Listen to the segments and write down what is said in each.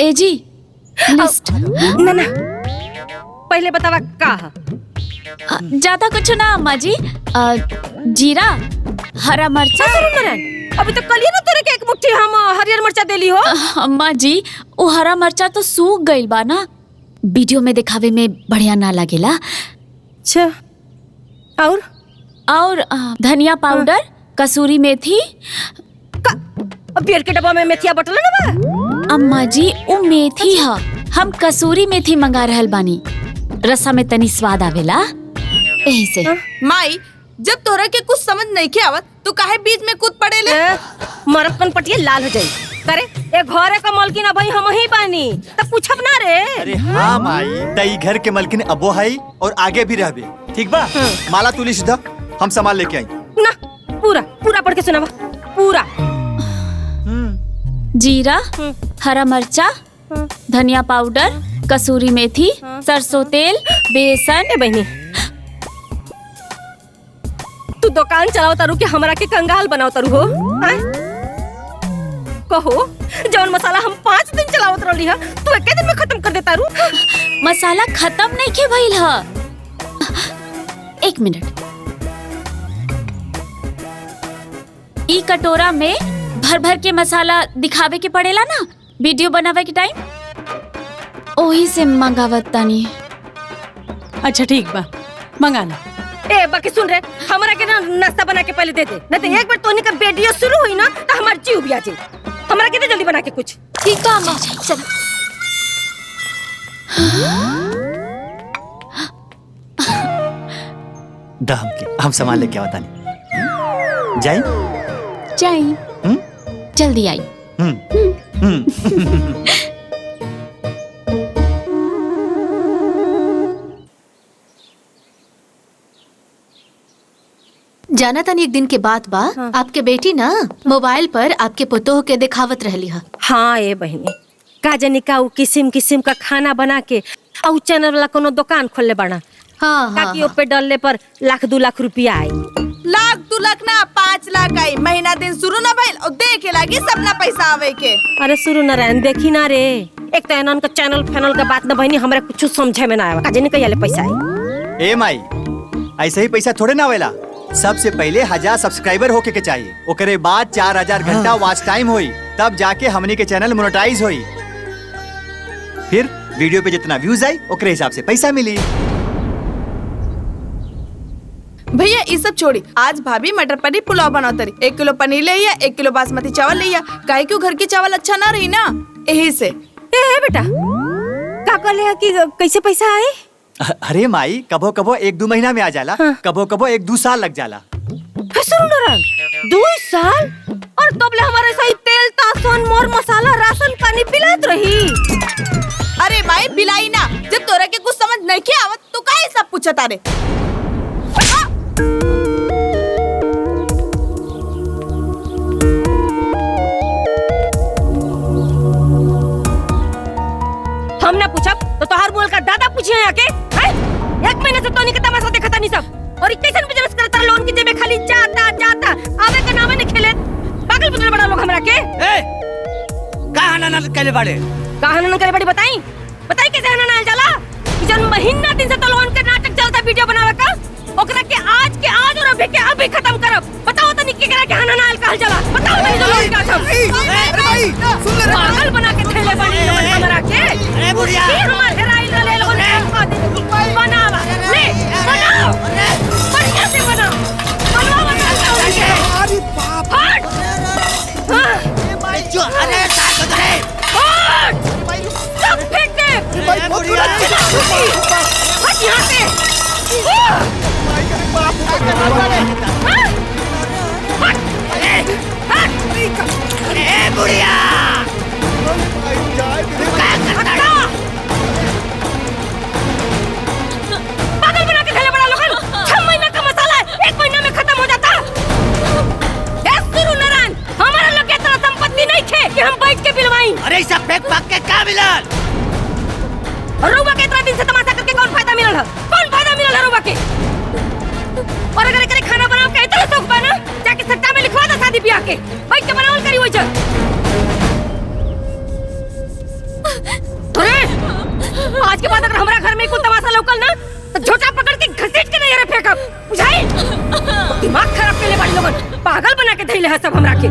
ए जी लिस्ट। ना ना पहले बतावा का ज्यादा कुछ ना अम्मा जी। जीरा, हरा मर्चा। अभी तो कल ना तेरे के एक मुट्ठी हम हरियर मर्चा देली हो। अम्मा जी वो हरा मर्चा तो सूख गइल बा ना, वीडियो में दिखावे में बढ़िया ना लगेला। अच्छा और धनिया पाउडर, कसूरी मेथी। बियर के डब्बा में मेथिया बटल ना बा। अम्मा जी वो मेथी है, हम कसूरी मेथी मंगा रहल बानी, रसा में तनी स्वाद आवेला यही से। माई जब तोरा के कुछ समझ नहीं के आवत तो काहे बीच में कूद पड़ेले? मरकन पटिया लाल हो जाई करे ए घरे का मालकिन भाई हम ही बानी तब पूछब ना रे। अरे हाँ माई, तई घर के मालकिन अबो है और आगे भी रहबे, ठीक बा? माला तू लिस्ट द, हम सामान लेके आई। ना पूरा पूरा पढ़ के सुनावा पूरा। जीरा, हरा मर्चा, धनिया पाउडर, कसूरी मेथी, सरसों तेल, बेसन। बहनी तू दुकान चलाओ तारू कि हमरा के कंगाल बनाओ तारू हो? कहो जौन मसाला हम 5 दिन चलावत रहली है तू एक दिन में खत्म कर देता रू। मसाला खत्म नहीं के भइल है। एक मिनट, ई कटोरा में भर भर के मसाला दिखावे के पड़ेला ना वीडियो बनावे के टाइम, ओही से मंगावत तानी। अच्छा ठीक बा, मंगा ला। ए बाकी सुन रे, हमरा के ना नाश्ता बना के पहले दे दे, नहीं तो एक बार तोनी का वीडियो शुरू हुई ना तो हमार जीव भी आ जाई। हमरा के दे जल्दी बना के कुछ। ठीक है अम्मा, चलो। दम के हम सामान लेके आवता नहीं जाई। जल्दी आई। जाना तनी एक दिन के बात बा। आपके बेटी ना मोबाइल पर आपके पुतोह के दिखावत रहली है। हाँ ए बहनी, का जानी का किस्म किस्म का खाना बना के और चैनल वाला कोनो दुकान खोलले बाना। हाँ ताकि पे डालने पर 1-2 लाख रुपया आई। 1-2 लाख ना 5 लाख आई। महीना दिन शुरू ना भइल और देखे लागी सबना पैसा आवे के। अरे शुरू नारायण देखी ना रे, एक तो इनन का चैनल फैनल का बात ना बहनी हमरा कुछ समझे में ना आवा। का जानी कइले पैसा आई। ए माई ऐसे ही पैसा थोड़े ना आवेला, सबसे पहले 1000 सब्सक्राइबर होके के चाहिए, ओकरे बाद 4000 घंटा वॉच टाइम होई, तब जाके हमनी के चैनल मोनेटाइज होई। फिर वीडियो पे जितना व्यूज आई ओकरे हिसाब से पैसा मिली। भैया ये सब छोड़ी, आज भाभी मटर पनीर पुलाव बनातरी। 1 किलो पनीर ले या 1 किलो बासमती चावल ले या, काहे क्यों घर की चावल अच्छा ना रही ना, यही से। ए बेटा का कहले है कि कैसे पैसा आई? अरे माई कबो कबो 1-2 महीना में आ जाला, कबो कबो 1-2 साल लग जाला। शुरू नारायण 2 साल और तबले हमारे सही तेल तासन मोर मसाला राशन पानी पिलात रही। अरे भाई बिलाई ना, जब तोरा के कुछ समझ नहीं के आवत तो काहे सब पूछत तारे? हम ना पूछब तो तोहार बोल का दादा पूछे आके। 1 महीने से तोनी का तमाशा देखता नहीं सब, और कैसन बिजनेस करता लोन की जेबे खाली जाता जाता आवे का नाम नहीं खेले। पागल बुझल बड़ा लोग हमरा के। कहां ना करे बड़े, कहां ना करे बड़ी बताई कैसे ना नाल जाला? जन महीना दिन से तो लोन के नाटक चलता वीडियो बनावे का, ओकरा के आज और अभी के अभी खत्म करब। बताओ तनी के करा के हना नाल कहल जाला, बताओ तनी जो लोन का सब। अरे भाई सुन ले, पागल बना के थैले बनी लोन हमरा के। अरे बुढ़िया ये हमार हेराइल ले लोन बनावा ले बनाओ, बढ़िया से बनाओ, अरे बाप हट जो अरे क्या कर रहे हट सब फेंक दे भाई बुढ़िया हट यहाँ से। अरे बुढ़िया पागल बना के थैले बड़ा लोगन। 6 महीना का मसाला है 1 महीना में खत्म हो जाता। नारायण हमारा लोग के तरह संपत्ति नहीं थे कि हम बैठ के बिलवाई। अरे सब फेंक भाग के क्या मिलल? रुआ के इतना दिन से तमाशा करके कौन फायदा मिलल है? कौन फायदा मिलल है रुआ के? और अगर एकरे खाना बनाओ के इतना शौक बा ना, जाके सट्टा में लिखवा दो शादी ब्याह के, बैठ के बनावल करी वजह। के बाद अगर हमारा घर में कोई तमाशा लौकल ना तो झोटा पकड़ के घसीट के नहीं फेंकब, बुझाई? दिमाग खराब के लिए बाड़ी लोगन पागल बना के धइले है सब हमरा के।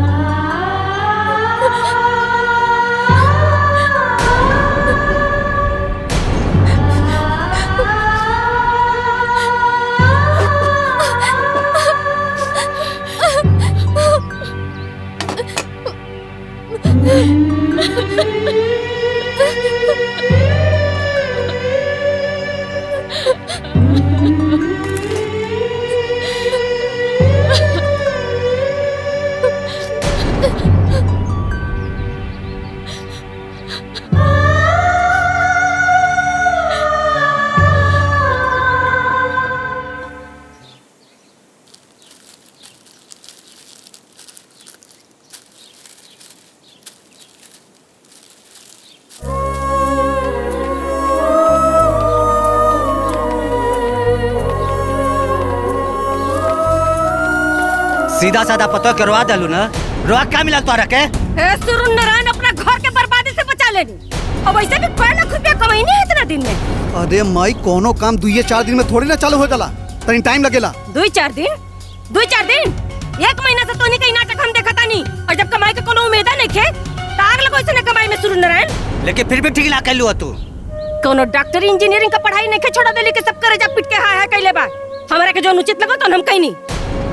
सीधा साधा पतो करवा डालू ना, रोआ क्या मिला तो रखे? सुरुन नारायण अपना घर के बर्बादी से बचा लेनी, और वैसे भी 5 लाख रुपया कमाई नहीं है इतना दिन में। अरे माई कोनो काम 2-4 दिन में थोड़ी ना चालू हो जाला, तनी टाइम लगेला। 2-4 दिन 1 महीना से तो नहीं कहीं नाटक हम देखता नहीं, और जब कमाई के कोनो उम्मीद नहीं खे ताग लगो इसे न कमाई में सुरुन नारायण। लेकिन फिर भी ठीक ना कहलू तू। कोनो डॉक्टरी इंजीनियरिंग का पढ़ाई नहीं खे छोड़ा देली के सब करे जा पिट के हाय हाय कहले बा। हमरा के जो उचित लगो तो हम कहीं नहीं,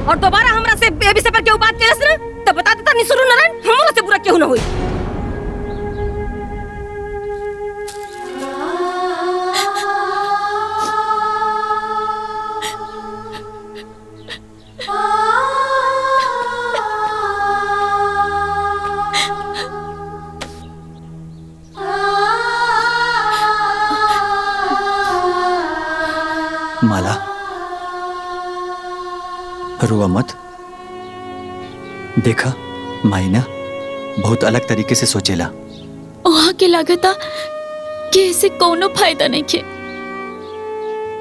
और दोबारा हमरा से ए विषय पर क्यों बात केलस ना तो बता देता नहीं सुरुन नारायण, हमरा से बुरा क्यों न होई। माला, रोआ मत। देखा मायना बहुत अलग तरीके से सोचेला। वहाँ के लागता कि ऐसे कोनो फायदा नहीं खे।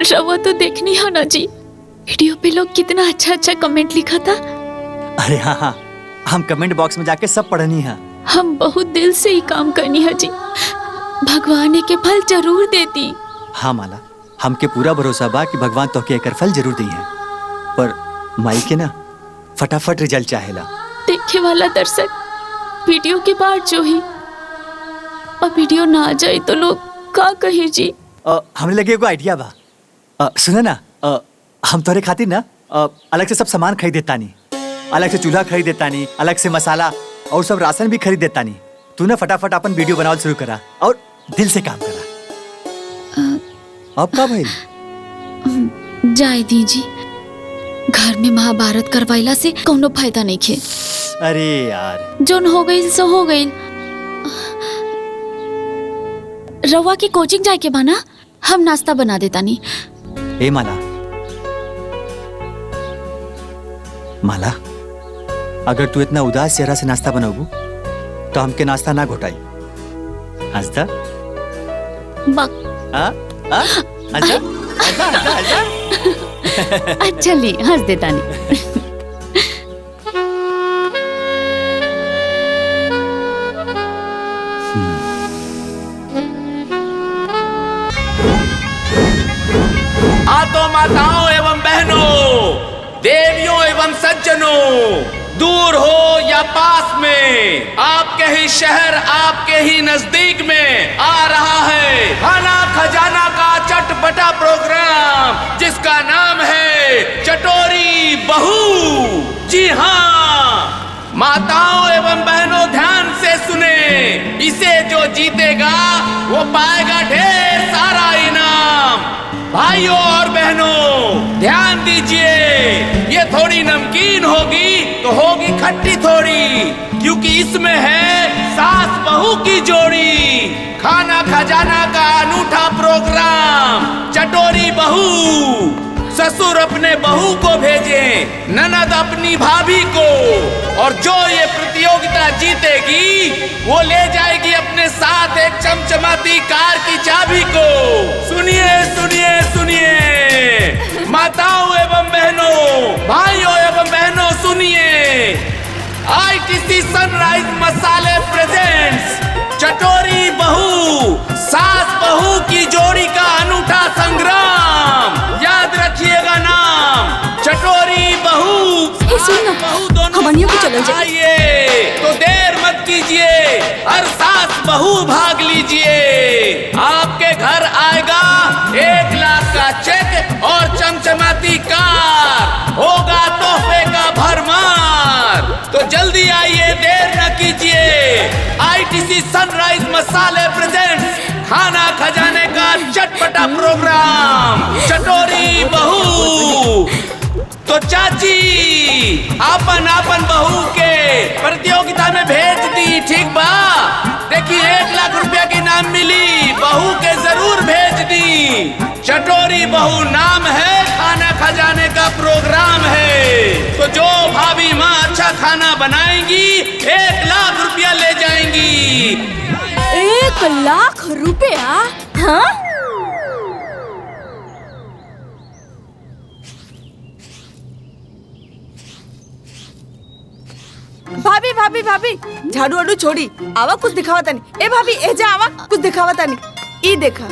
रवा तो देखनी हो ना जी, वीडियो पे लोग कितना अच्छा अच्छा कमेंट लिखा था। अरे हाँ हाँ, हम कमेंट बॉक्स में जाके सब पढ़नी है। हम बहुत दिल से ही काम करनी है जी, भगवान के फल जरूर देती। हाँ माला, हमके पूरा भरोसा बा कि भगवान तोहके एकर फल जरूर दी है, पर माई के ना फटाफट रिजल्ट चाहेला। देखे वाला दर्शक वीडियो के बाद जो ही, और वीडियो ना आ जाए तो लोग का कहे जी। हमने लगे एगो आइडिया बा। सुना ना, हम तोरे खातिर ना अलग से सब सामान खरीद देता नी, अलग से चूल्हा खरीद देता नी, अलग से मसाला और सब राशन भी खरीद देता नी। तू ना फटाफट अपन वीडियो बनावल शुरू करा और दिल से काम करा। अब का भाई जाए दीजी, घर में महाभारत करवाइला से कोनो फायदा नहीं खे। अरे यार, जोन हो गई सो हो गई। रवा की कोचिंग जाए के बाना, हम नाश्ता बना देता नी। ए माला, माला अगर तू इतना उदास चेहरा से नाश्ता बनाबू तो हमके नाश्ता ना घोटाई। हंसता अच्छा ली हंस देता नहीं। तो माताओं एवं बहनों, देवियों एवं सज्जनों, दूर हो या पास में, आपके ही शहर आपके ही नजदीक में आ रहा है खाना खजाना का चटपटा प्रोग्राम, जिसका नाम है चटोरी बहू। जी हाँ माताओं एवं बहनों, ध्यान से सुने, इसे जो जीतेगा वो पाएगा ढेर सारा इनाम। भाइयों और बहनों ध्यान दीजिए, ये थोड़ी नमकीन होगी तो होगी खट्टी थोड़ी, क्योंकि इसमें है सास बहू की जोड़ी। खाना खजाना का अनूठा प्रोग्राम चटोरी बहू। ससुर अपने बहू को भेजे, ननद अपनी भाभी को, और जो ये प्रतियोगिता जीतेगी वो ले जाएगी अपने साथ एक चमचमाती कार की चाबी को। सुनिए सुनिए सुनिए माताओं एवं बहनों, भाइयों एवं बहनों सुनिए, ITC सनराइज मसाले प्रेजेंट्स चटोरी बहू, सास बहू की जोड़ी चलल जाए। आइए तो देर मत कीजिए, हर सास बहू भाग लीजिए। आपके घर आएगा 1 लाख का चेक और चमचमाती कार, होगा तोहफे का भरमार। तो जल्दी आइए, देर न कीजिए। आईटीसी सनराइज मसाले प्रेजेंट्स खाना खजाने का चटपटा प्रोग्राम चटोरी बहू। तो चाची आपन आपन बहू के प्रतियोगिता में भेज दी, ठीक बा? देखिए 1 लाख रुपया की नाम मिली, बहू के जरूर भेज दी। चटोरी बहू नाम है, खाना खजाने का प्रोग्राम है। तो जो भाभी माँ अच्छा खाना बनाएंगी 1 लाख रुपया ले जाएंगी। 1 लाख रुपया? हाँ? भाभी भाभी भाभी झाड़ू वाड़ू छोड़ी, आवा कुछ दिखावा तानी। ए भाभी ए जा, आवा कुछ दिखावा तानी। ई देखा।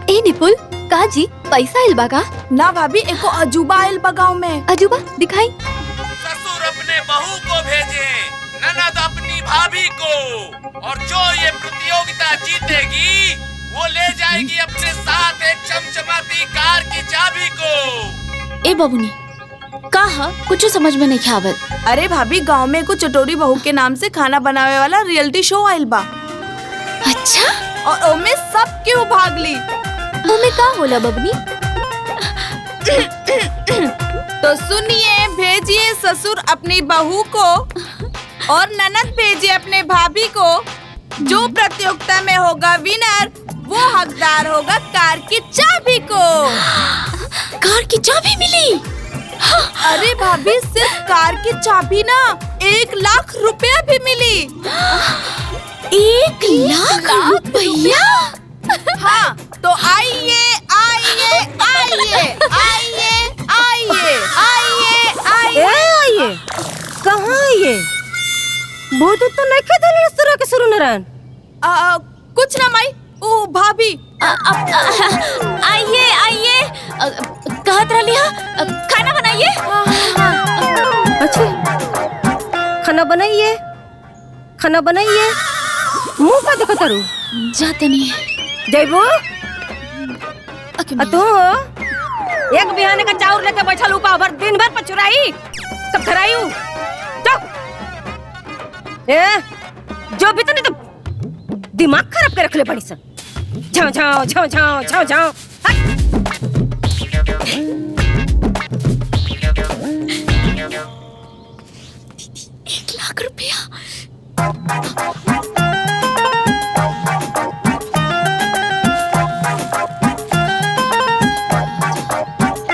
ए निपुल का जी पैसा आइल बा का? ना भाभी, एको अजूबा आइल बा गाँव में। अजूबा दिखाई। ससुर अपने बहू को भेजे, ननद अपनी भाभी को, और जो ये प्रतियोगिता जीतेगी वो ले जाएगी अपने साथ एक चमचमाती कार की चाबी को। ए बबुनी कहा कुछ समझ में नहीं आवत। अरे भाभी, गांव में कुछ चटोरी बहू के नाम से खाना बनावे वाला रियलिटी शो आइल बा। अच्छा? और ओमे सब क्यों भाग ली? ओमे का होला बबनी? तो सुनिए, भेजिए ससुर अपनी बहू को और ननद भेजिए अपने भाभी को। जो प्रतियोगिता में होगा विनर वो हकदार होगा कार की चाबी को। कार की चाबी मिली? अरे भाभी, सिर्फ कार की चाबी ना, 1 लाख रुपया भी मिली। 1 लाख रुपया? हाँ, तो आइए आइए आइए आइए आइए आइए आइए आइए। कहाँ आइए? बहुत तो नहीं खेल शुरू के शुरू नरन। कुछ ना माई, ओ भाभी। आइए आइए, कहत रही खाना बनाइए। अच्छा, खाना बनाइए, खाना बनाइए। मुंह का देखो तारू जाते नहीं जयबू। तू एक बिहाने का चाउर लेके बैठल ऊपर भर दिन भर पचुराई कब धरायू? जो भी तो नहीं तो दिमाग खराब कर रख ले पड़ी सब। झाओ झाओ झाओ झाओ झाओ झाओ। 1 लाख रुपया?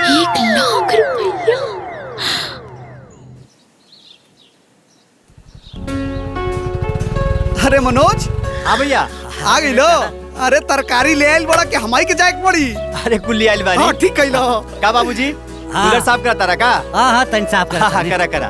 1 लाख रुपया? अरे मनोज, हाँ भैया आ गई लो। अरे तरकारी ले आइल बड़ा कि हमारी के जाए के पड़ी। अरे कुल्ली आइल बानी। हाँ ठीक कइलो। का बाबूजी कूलर साफ करता रहा का? हाँ हाँ तन साफ कर। हाँ करा करा।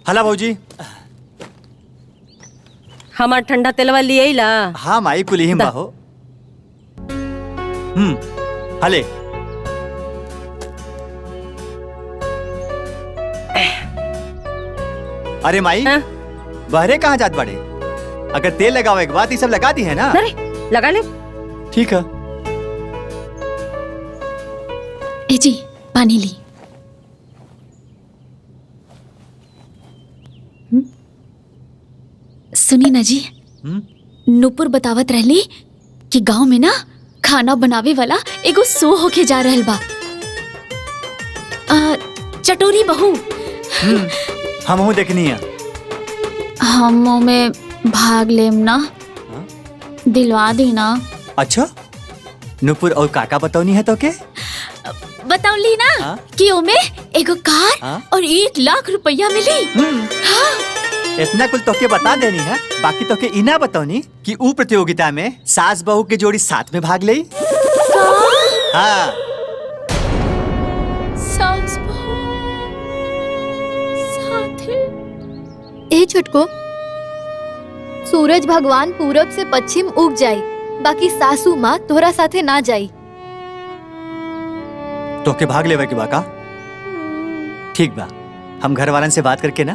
हला भाऊजी। हमार ठंडा तेलवा लिए ला। हाँ माई कुली हिम बाहो। हले। अरे माई, बहरे कहाँ जात बड़े? अगर तेल लगावे के बाद ये सब लगा दी है ना? अरे लगा ले। ठीक है। ए जी पानी ली। सुनी ना जी, नूपुर बतावत रहली कि गांव में ना खाना बनावे वाला एगो शो होके जा रहल बा। चटोरी बहू। हम देखनी है। हम में भाग लेम ना? दिलवा देना। अच्छा, नूपुर और काका बताओनी है तो के? बताऊली ना कि ओमे एगो कार और 1 लाख रुपया मिली। हाँ। इतना कुल तोके बता देनी है, बाकी तोके इना बताओनी कि ऊ प्रतियोगिता में सास बहू के जोड़ी साथ में भाग ले। हाँ। सास बहू साथ। ए छुटको, सूरज भगवान पूरब से पश्चिम उग जाई, बाकी सासू माँ तोहरा साथे ना जाई। तो के भाग लेवे के बा का? ठीक बा, हम घर वालन से बात करके ना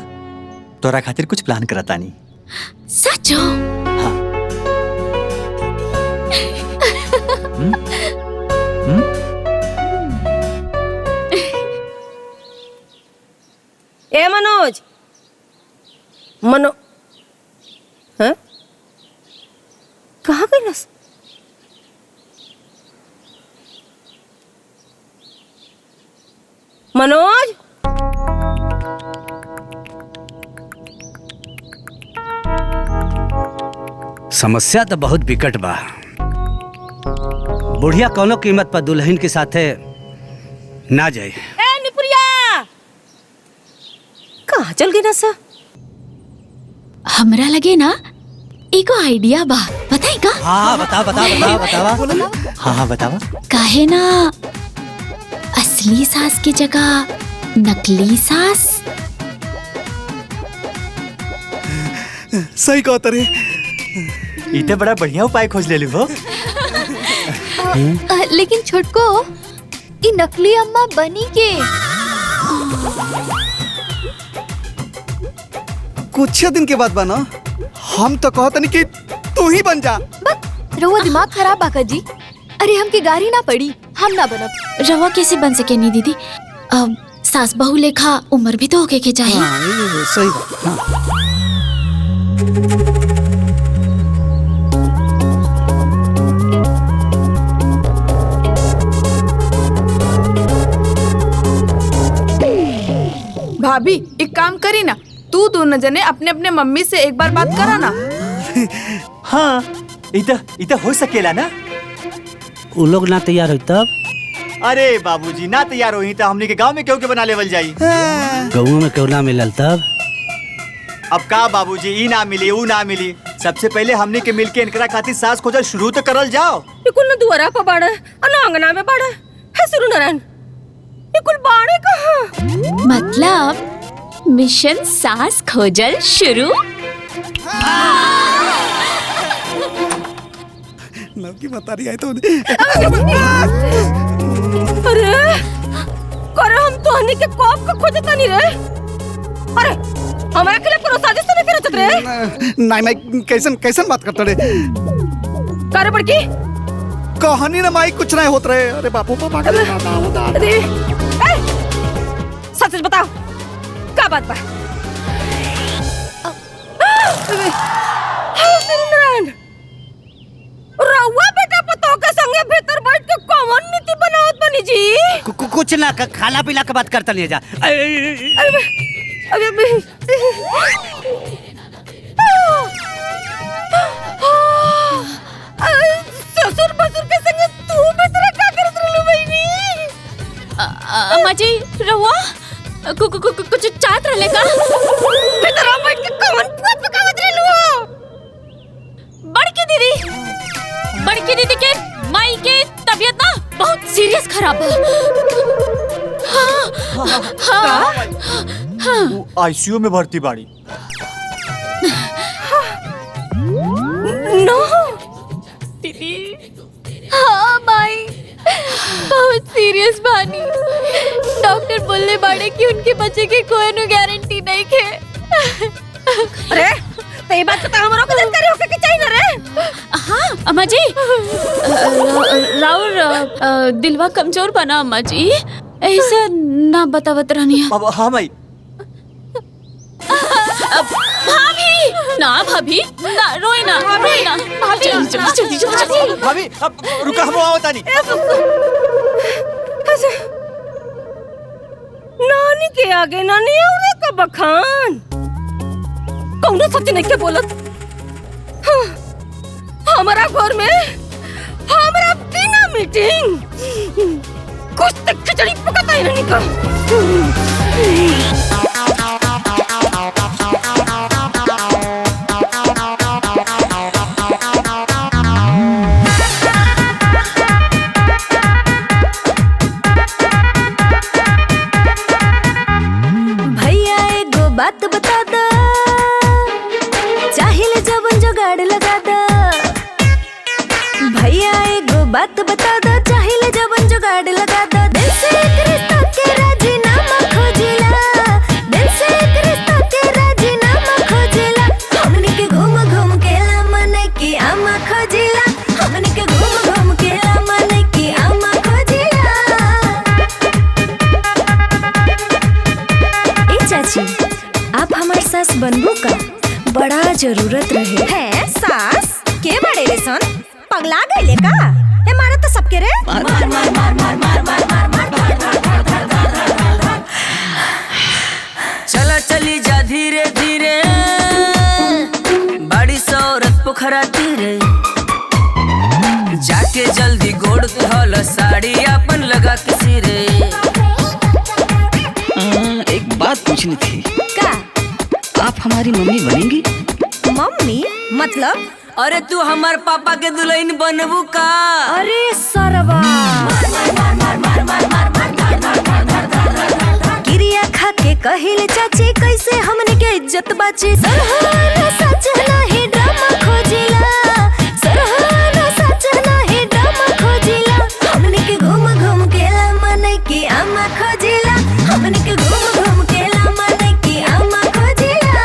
तोरा खातिर कुछ प्लान करतानी। सचो? हाँ। ए मनोज, हाँ? कहाँ गई? मनोज, समस्या तो बहुत विकट बा। बुढ़िया कोनो कीमत पर दुल्हन के साथे ना जाए। ए निपुरिया, कहाँ चल गई ना सा? हमरा लगे ना एको आइडिया बा, बताई का? हाँ बतावा। हाँ बतावा। काहे ना असली सास की जगह नकली सास? सही कहत रे। इते बड़ा बढ़िया उपाय खोज ले ली हो। लेकिन छोटको, ई नकली अम्मा बनी के कुछ दिन के बाद बना, हम तो कहत नहीं कि तू ही बन जा। रहुआ दिमाग खराब बाका जी। अरे हमके गाड़ी ना पड़ी, हम ना बनब। रवा कैसे बन सके नी दीदी? अब सास बहू लेखा उम्र भी तो होके के चाहिए। हाँ, ये सही बात। हाँ। भाभी एक काम करी ना, तू दोनों जने अपने अपने मम्मी से एक बार बात करा ना। हाँ, इता हो सकेला ना? वो लोग ना तैयार हो तब? अरे बाबूजी, ना तैयार होई तो हमनी के गांव में क्यों के बना लेवल जाई? गाँव में क्यों ना मिलल तब? अब का बाबूजी, ई ना मिली ऊ ना मिली, सबसे पहले हमनी के मिलके इनकरा खातिर सास खोजल शुरू तो करल जाओ। निकुल न दुआरा पर बाड़ा, अन आंगना में बाड़ा है। सुनो नारायण, निकुल बाड़े कहाँ? मतलब मिशन सास खोजल शुरू। लड़की बता रही है तो। अरे करे हम तो हनी के कॉप का खोजता नहीं रे। अरे हमारा के लिए पूरा साजिश तो नहीं करत रे। नहीं कैसन बात करता रे? करे बड़की कहानी ना माई कुछ नहीं होत रहे। अरे बापू पापा का अरे सच बताओ क्या बात बा? नारायण, रउआ बेटा पतो के संगे भीतर बैठ के कौन नीति बनावत बनी जी? कुछ ना, खाना पीला के बात करता नहीं जा। अरे ससुर बसुर के संगे तू भीतर क्या करत रहलू बहिनी? अम्मा जी रहुआ कुछ चाहत रहले का? भीतर बैठ के कौन पुआ पकावत रहलू? बड़की दीदी के माई के तबीयत ना बहुत सीरियस खराब है। वो आईसीयू में भर्ती बाड़ी। नो दीदी। हाँ माई, बहुत सीरियस बानी। डॉक्टर बोलने बाड़े कि उनके बच्चे के कोई नो गारंटी नहीं है। अरे तो ये बात तो हमारा को जानकारी होके के चाहिए ना रे? हाँ अम्मा जी, राउर दिलवा कमजोर बना अम्मा जी, ऐसे ना बतावत रहनी है। अब हाँ माई। भाभी ना, भाभी ना, रोई ना भाभी, जल्दी भाभी अब रुका, हम आवता नहीं। नानी के आगे नानी और का बखान कौनो सच नहीं के बोलत। हाँ, हमारा घर में हमारा बिना मीटिंग कुछ तक खिचड़ी पकाता ही नहीं का। भैया एगो बात बता दो, चाहिए जब जो बात बता दो, चाहिए जवन जुगाड़ लगा दो। दिल से एक रिश्ता के राजीनामा खोजिला, दिल से एक रिश्ता के राजीनामा खोजिला। हमनी के घूम घूम के ला मन की आमा खोजिला, हमनी के घूम घूम के ला मन की आमा खोजिला। ए चाची, आप हमार सास बनबू का? बड़ा जरूरत रहे है। सास के बड़े रे सन? पगला गईले का? ए मारा तो सबके रे। मार मार मार मार मार मार मार मार मार। चला चली जा धीरे धीरे, बड़ी सौरत पोखरा तीरे। जाके जल्दी गोड़ धोल, साड़ी अपन लगा के सिरे। एक बात पूछनी थी, का? आप हमारी मम्मी बनेंगी? मम्मी मतलब? अरे तू हमार पापा के दुल्हन बनबू का? अरे सरवा, गिरिया खा के कहिल चाची, कैसे हमने के इज्जत बाची। सरहाना सच नहीं ड्रामा खोजिला, सरहाना सच नहीं ड्रामा खोजिला। हमने के घूम घूम के ला मन की आमा खोजिला, हमने के घूम घूम के ला मन की आमा खोजिला।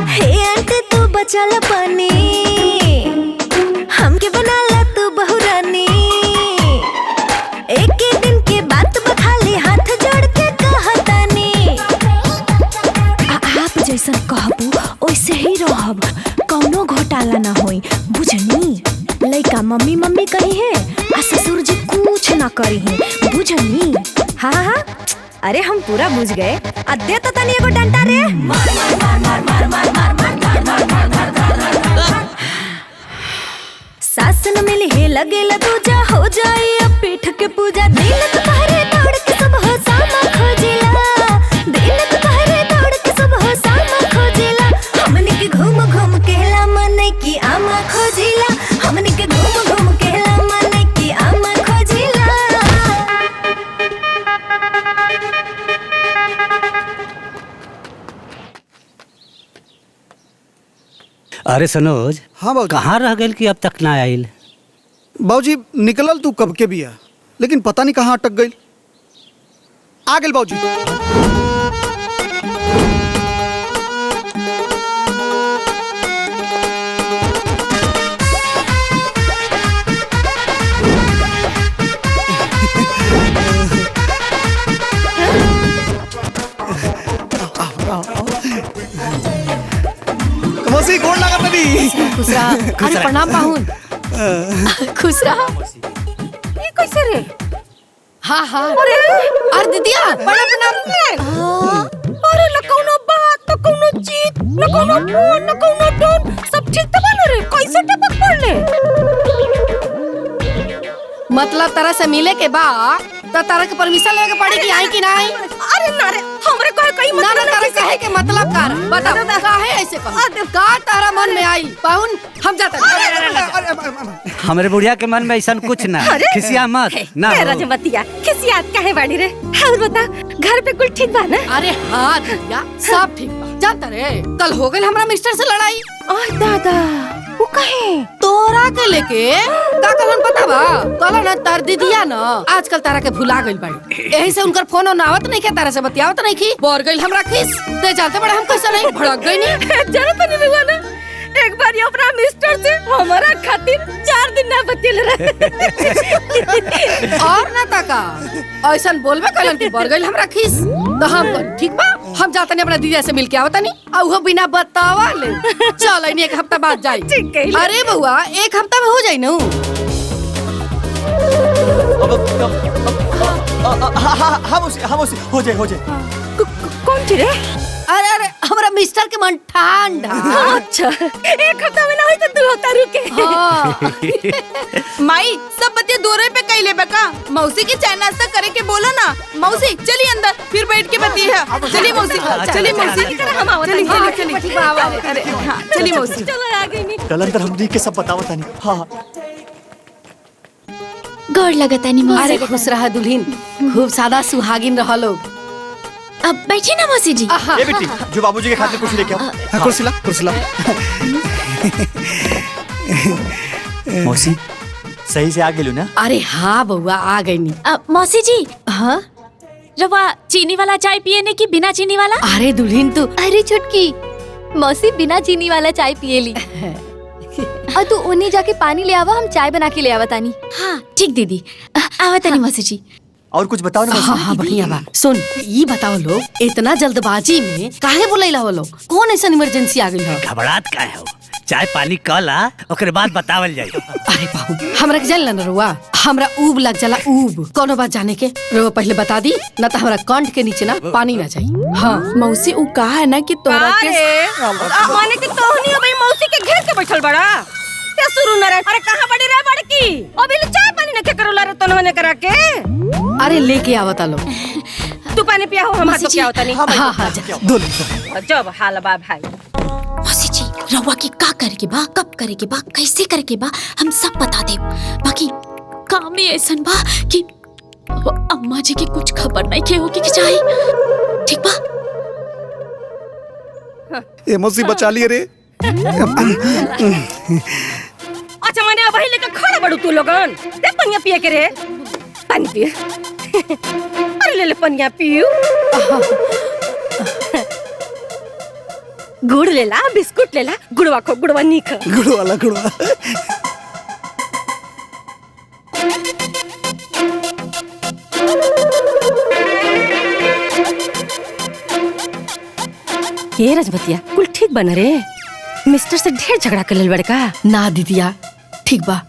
हे आंटी तू बचल पानी, हमके बनाला तू बहुरानी। एक ही दिन के बात बखाली, हाथ जोड़ के कहतानी। आप जैसन कहबू वैसे ही रहब, कौनो घोटाला ना होई, बुझनी? लइका मम्मी मम्मी कही है, आ ससुर जी कुछ ना करी है, बुझनी? हाँ हाँ, अरे हम पूरा बुझ गए। अद्दे तो तनी एगो डंडा रे। मार मार मार मार मार मार मार मार मार मार मार मार। सास न मिली है लगेला दूजा, हो जाए अब पीठ के पूजा। दिन दोपहरे दौड़ के सब हो सामा खोजिला, दिन दोपहरे दौड़ के सब हो सामा खोजिला। हमने के घूम घूम के ला मन की आमा खोजिला, हमने के घूम घूम के ला मन की आमा खोजिला। अरे सनोज, हाँ बाबूजी। कहाँ रह गए कि अब तक ना आइल? बाबूजी निकलल तू कब के बिया, लेकिन पता नहीं कहाँ अटक गई। आ गए बाबूजी। मौसी गोड़ लगा तनी। खुश रहा। अरे प्रणाम पाहुन। खुश रहा। ये कैसे रे? हाँ हाँ। अरे दीदिया प्रणाम प्रणाम। अरे न कौनो बात, न कौनो चीज, न कौनो फोन, न कौनो टोन, सब ठीक तो बन रे। कैसे टपक पड़ले? मतलब तरह से मिले के बाद तो तरह के परमिशन लेके पड़ी कि आई कि ना आई? अरे ना रे, हमरे कहे कहीं ना ना तरह कहे के मतलब का बता, काहे ऐसे कहो? का तारा मन में आई? पाहुन हम जाते हैं। हमारे बुढ़िया के मन में ऐसा कुछ ना, खिसिया मत ना। तेरा जबतिया खिसियात काहे बाड़ी रे? और बता, घर पे कुल ठीक बा ना? अरे हाँ दीदिया, सब ठीक बा। जानता रे, कल हो गई हमरा मिस्टर से लड़ाई। ओह दादा, वो कहे? तोरा के लेके का कहलन पता बा? कहलन ना तार दीदिया ना आजकल तारा के भुला गइल बाड़ी, यही से उनकर फोन ना आवत नहीं के, तारा से बतियावत नहीं की, बोर गइल हमरा खिस। ते जानते बड़ा हम कैसे नहीं भड़क गई नी। जरूरत नहीं हुआ ना, एक बार ये अपना मिस्टर से हमारा खातिर 4 दिन ना बतिल रहे। और ना ताका ऐसन बोलबे कहलन कि बोर गइल हमरा खिस। तो हम कह ठीक बा, हम जाते नहीं अपना दीदिया से मिल के आवत नहीं, और वो बिना बतावा ले चल नहीं, 1 हफ्ता बाद जाई। अरे बउआ 1 हफ्ता में हो जाई ना। हाँ हो जाए। कौन थी रे? अरे अरे हमरा मिस्टर के मन ठंडा। अच्छा 1 हफ्ता में ना होई तो 2 हफ्ता रुके। माई सब बच्चे दूरे पे कई ले बका, मौसी की चाय नाश्ता करे के बोला ना। मौसी चलिए अंदर, फिर बैठ के बती है। चलिए मौसी, चलिए मौसी, चलिए मौसी। चलो आ गई नी। कल अंदर हमनी के सब बतावत नहीं। हाँ गोड़ लगता नहीं मौसी। अरे खुश रहा दुल्हन, खूब सादा सुहागिन रह लोग। अब बैठे ना मौसी जी। ये बेटी जो बाबूजी के खातिर कुछ लेके आओ। हाँ, कुर्सी ला कुर्सी ला। मौसी सही से आ गेलू ना? अरे हाँ बउआ आ गई नी। मौसी जी हाँ रवा चीनी वाला चाय पिए ने कि बिना चीनी वाला? अरे दुल्हन तू अरे छुटकी, मौसी बिना चीनी वाला चाय पिए ली। और तू उन्हें जाके पानी ले आवा, हम चाय बना के ले आवा तानी। हाँ ठीक दीदी, आवा तानी मौसी जी। और कुछ बताओ ना मौसी। हाँ हाँ बढ़िया बा। सुन ये बताओ लोग इतना जल्दबाजी में काहे बुलाइला हो लोग? कौन ऐसा इमरजेंसी आ गई है? घबरात का है? चाय पानी कला ओकरे बाद बतावल जाई। अरे बाबू हमरा के जान न रुआ, हमरा ऊब लग जाला ऊब। कोनो बात जाने के रुआ पहले बता दी, न तो हमरा कंठ के नीचे ना पानी ना जाई। हाँ मौसी उ कहा है ना कि तोरा के माने कि तोहनी अबे मौसी के घेर के बैठल बड़ा ते शुरू न रे। अरे कहां बड़ी रे बड़की? अभी ले चाय पानी न के करोला रे तोहने करा के। अरे लेके आवता लो। तू पानी पिया हो, हम हाथ तो क्या होता नहीं। हाँ हाँ दो जब हाल बा भाई। मौसी जी रवा की का करे के बा, कब करे के बा, कैसे करे के बा, हम सब बता दे। बाकी काम में ऐसन बा कि अम्मा जी की कुछ खबर नहीं के होगी कि चाहे। ठीक बा? ए मौसी बचा लिए रे। अच्छा माने अब ही लेके खड़ा बड़ू तू लोगन। दे पनिया पिए के रे, पानी पिए। अरे ले ले पनिया पियो। गुड़ ले ला, बिस्कुट ले ला, गुड़वा खो, गुड़वा नी खा। गुड़ वाला गुड़वा। ये रजबतिया कुल ठीक बना रे? मिस्टर से ढेर झगड़ा कर लेल बड़का। ना दीदिया ठीक बा।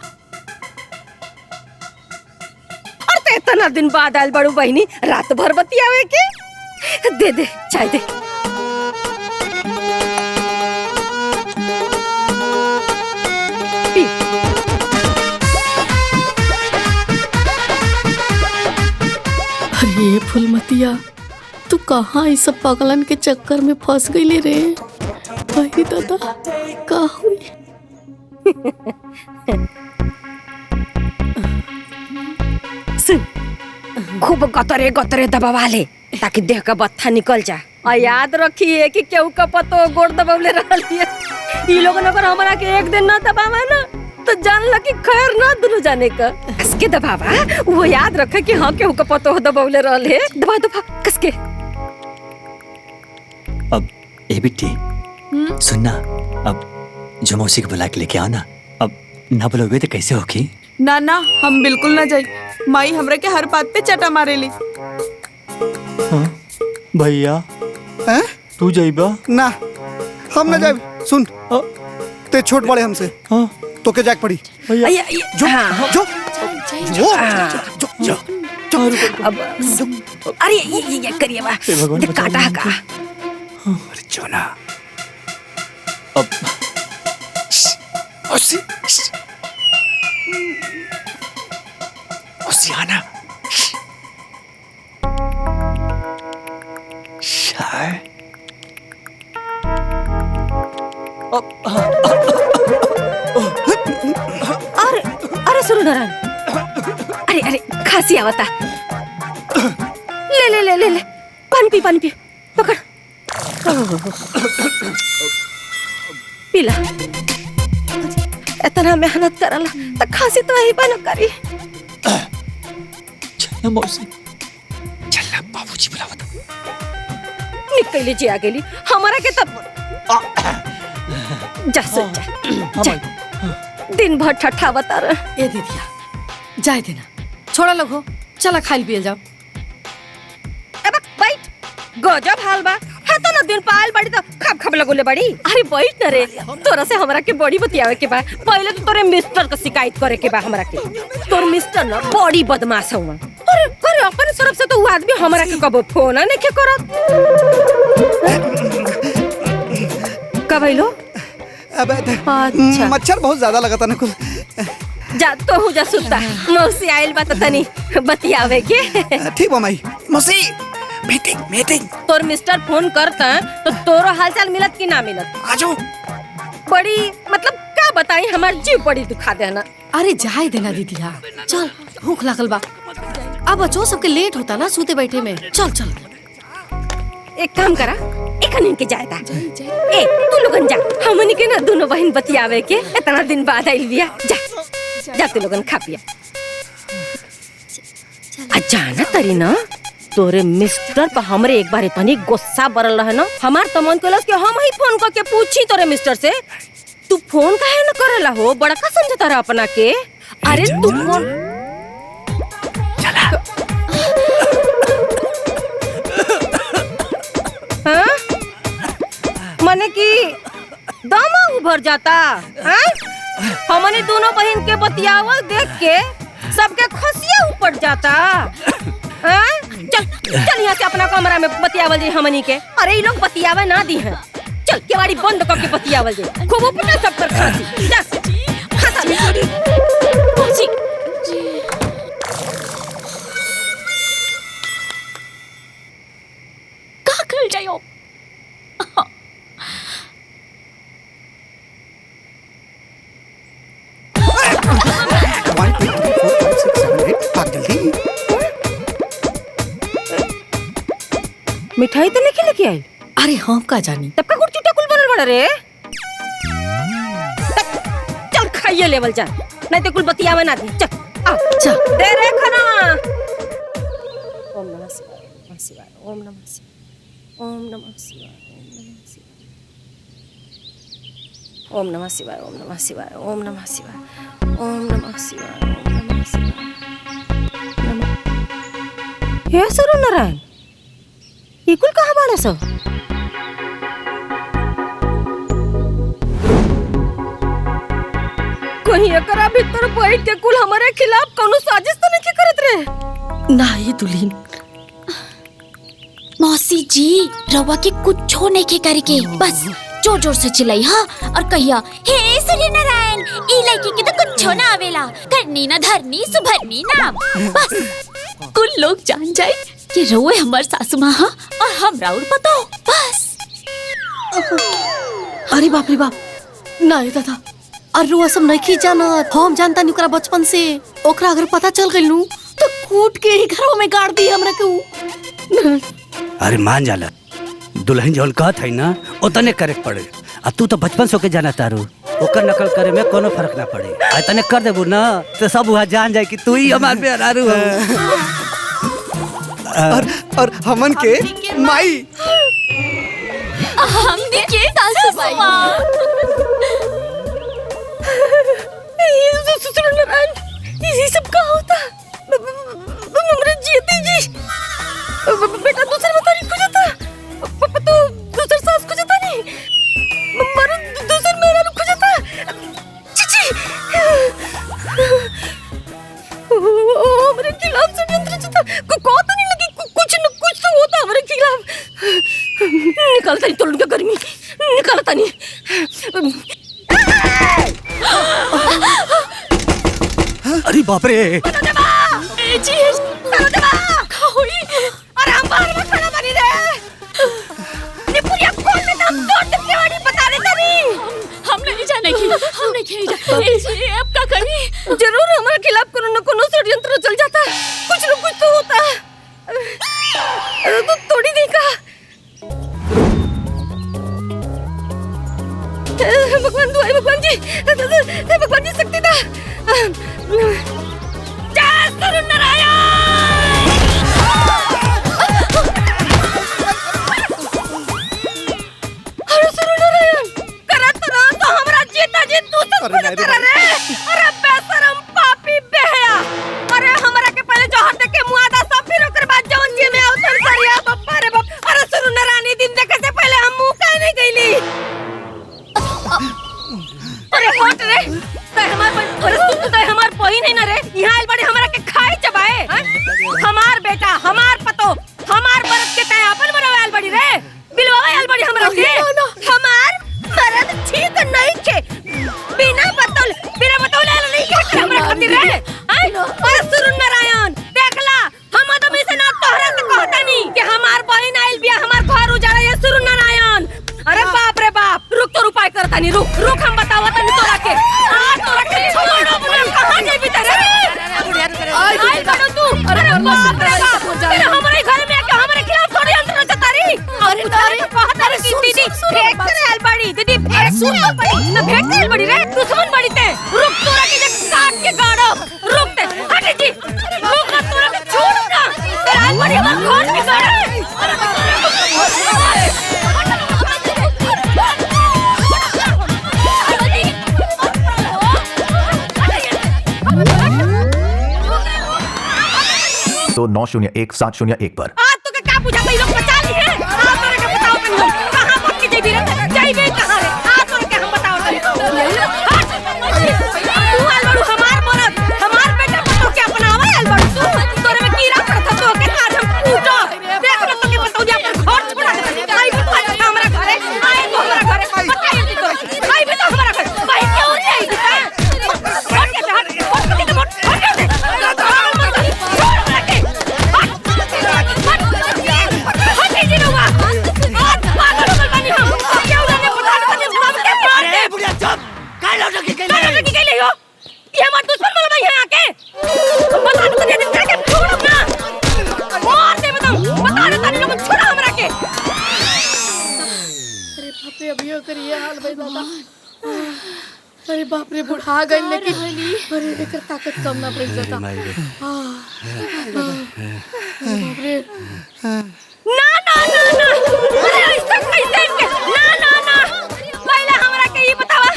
और ते इतना दिन बाद आयल बड़ू बहिनी, रात भर बतियावे के। दे दे चाय दे। पी। अरे फुलमतिया तू कहाँ इस सब पागलन के चक्कर में फंस गई ले रे? भाई दादा का हुई? सुन खूब गतरे गतरे दबावा ले ताकि देह का बत्था निकल जा। और याद रखिए कि केहू का पतो गोड़ दबावले रहलिए। ई लोगन अगर हमरा के एक दिन ना दबावा ना तो जान ल कि खैर ना दुनु जाने का। कस के दबावा, वो याद रखे कि हाँ केहू का पतो दबावले रहले। दबा दबा कस के। अब ए बिट्टी सुनना, अब जो मौसी को बुला के लेके आओ ना। अब ना बुलोगे तो कैसे होगी? ना ना हम बिल्कुल ना जाई। माई हमरे के हर बात पे चटा मारेली। भैया हैं? तू जाइबा? ना हम ना जाए। सुन ते छोट बड़े हमसे। तो के जाग पड़ी। भैया जो जो जो जो अब अरे ये करिए बा। काटा का। अरे जोना अब मौसी आना शाय अरे अरे सूर्यनारायण, अरे अरे खांसी आवता। ले ले ले ले ले पानी पी पकड़। पीला। इतना मेहनत करला त खांसी तो यही बन करी। चल मौसी चल, बाबूजी बुलावत। निकली जी आ गेली हमारा के तब जा सुन जा। दिन भर ठट्ठा बता रहे। ए दीदिया जाए देना, छोड़ा लोग हो, चला खाइल पियल जाओ। अब बैठ, गजब हाल बा। है तो ना दिन पाल बड़ी तो खब खब लगोले बड़ी। अरे बैठ न रे, तोरा से हमरा के बड़ी बतियावे के बा। पहले तो तोरे मिस्टर का शिकायत करे के बा हमरा के। तोर मिस्टर ना बड़ी बदमाश हुआ। अरे अरे अपन तरफ से तो वो आदमी हमरा के कबो फोन नहीं के करत। का भइलो? अब अच्छा मच्छर बहुत ज्यादा लगा था ना कुल। जा तो हो जा सुता। मौसी आइल बा त तनी बतियावे के। ठीक बा माई। मौसी मीटिंग तोर मिस्टर फोन करता तो तोरो हालचाल मिलत कि ना मिलत? आजो बड़ी मतलब का बताई हमार जीव बड़ी दुखा देना। अरे जाए देना दीदिया, चल भूख लागल बा। अब बच्चों सबके लेट होता ना सोते बैठे में। चल चल एक काम करा, एक के जायदा ए तू लोगन जा, हमनी के ना दोनों बहन बतियावे के इतना दिन बाद आइल बिया। जा जा तू लोगन खा पिया। जाना तरी ना तोरे मिस्टर पर हमरे एक बार इतनी गुस्सा बरल रहा ना, हमार तो मन कलस के हम ही फोन करके पूछी तोरे मिस्टर से, तू फोन काहे न करला हो? बड़ा का समझता रहा अपना के। अरे तू फोन मने की दामा उभर जाता हाँ? हमने दोनों बहन के बतियावल देख के सबके खुशियाँ ऊपर जाता हाँ? चल चल यहाँ से अपना कमरा में बतियावल जी हमनी के। अरे ये लोग बतियावे ना दी हैं, चल केवाड़ी बंद करके बतियावल जी। खूब ऊपर सब कर खासी जा का कर जायो। मिठाई तो नहीं लेके आई। अरे हम का जानी, तब का कुछ चुटकुल बनल बड़ा रे। चल खाइए लेवल जा, नहीं तो कुल बतियावे ना दी। चल आ चल दे रे खाना। ओम नमः शिवाय, ओम नमः शिवाय, ओम नमः शिवाय, ओम नमः शिवाय, ओम नमः शिवाय, ओम नमः शिवाय, ओम नमः शिवाय, ओम नमः शिवाय। हे सरो नारायण, ये कुल कहाँ बाड़ा सब? कहीं एकरा भीतर बैठ के कुल हमारे खिलाफ कोनो साजिश तो नहीं करत रे? नहीं दुल्हन, मौसी जी रवा के कुछ नहीं के करके बस जोर जोर से चिल्लाई हाँ और कहिया हे सूर्य नारायण ई लड़की के तो कुछ ना आवेला, करनी ना धरनी सुभरनी नाम। बस कुल लोग जान जाए कि रोए हमार सासू माँ हाँ और हम राउर पतो बस। अरे बाप रे बाप, नहीं दादा अरे वो सब नहीं जाना, हम जानता नहीं ओकरा बचपन से। ओकरा अगर पता चल गइल नु तो कूट के ही घरों में गाड़ दी हमरा के। अरे मान जाला, दुल्हन जौन कहत है ना उतने करे पड़े। अब तू तो बचपन से होके जाना तारू, ओकर नकल करे में कोनो फर्क ना पड़े। आ तने कर देबू ना तो सब वहाँ जान जाए कि तू ही हमार मेहरारू हो। और हमन के माई हमने के सासू माँ। ये सूर्य नारायण ये सब क्या होता? हमरे जीते जी बेटा दूसरा तारीख हो जाता, तो दूसरा सास को जाता नहीं, मारो दूसरा मेरा रुक जाता। चीची हमरे खिलाफ षड्यंत्र चलता, को तो नहीं लगी, कुछ न कुछ तो होता हमरे खिलाफ। निकलता नहीं तोड़ का गर्मी, निकलता नहीं। अरे बाप रे, अरे हम बाहर में खड़ा बनी रे, निपुरिया खोल दे, हम तोड़ दे केवाड़ी, बता रहे तनी। हम नहीं जाने की, हम नहीं खेल अब क्या करें? जरूर हमारे खिलाफ कोनो न कोनो षड्यंत्र चल जाता, कुछ न कुछ तो होता। तो तोड़ी नहीं का भगवान दुआई, भगवान जी शक्ति दा। जा अरे बाप रे बाप, तेरे हमारे घर में आके हमारे खिलाफ थोड़ी अंतर नचता रही। अरे तारी कहत रे कि दीदी फेंक करे आल बड़ी, दीदी फेंक सुन आल बड़ी, ना फेंक आल बड़ी रे, दुश्मन बड़ी ते। रुक तोरा के जे काट के गाड़ो, रुक ते, हट जी, रुक ना तोरा के छोड़ ना, तेरे आल बड़ी हमार घर में गाड़े। तो 901-701 पर आज तो क्या पूछा भाई लोग बचा ली है। आज तो क्या बताओ तुम लोग कहां पहुंच के जेबी रे जाइबे कहां रे। आज तो क्या हम बताओ तू अलबड़ू हमार मरद हमार बेटा को क्या अपनावा अलबड़ू तोरे में कीड़ा पड़ता तो के आज हम कूटो देख लो तो के बताओ जा पर घर छोड़ा दे भाई भी हमारा घर है आए तो हमारा घर है बताइए दी तो भाई भी तो हमारा घर भाई क्यों नहीं आई थी हट के हट अरे बाप रे बुढ़ा गई लेकिन अरे एकर ताकत कम ना पड़ जाता। ना ना ना ना अरे ऐसा कैसे के ना ना ना पहले हमरा के ये बतावा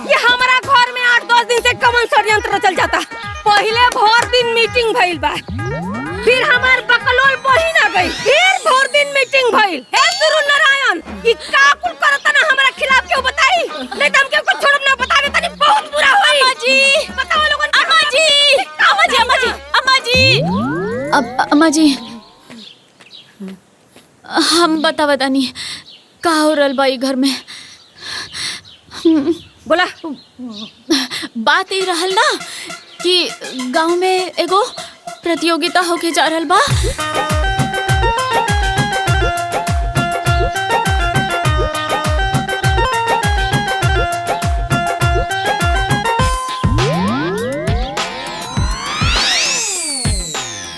कि हमारा घर में 8-10 दिन से कमन षड्यंत्र चल जाता। पहले भर दिन मीटिंग भइल बा, फिर हमार बकलोल बहिन आ गई, फिर भर दिन मीटिंग भइल। हे गुरु नारायण ई का कुल करता ना हमारा खिलाफ क्यों बताई, नहीं तो हम के कुछ छोड़ब ना बतावे तनी बहुत बुरा होई। अम्मा जी बताओ लोगन, अम्मा जी अम्मा जी अम्मा जी अम्मा जी अम्मा जी हम बता नहीं का हो रहल बा घर में। बोला बात ही रहल ना कि गांव में एगो प्रतियोगिता होके जा रहल बा।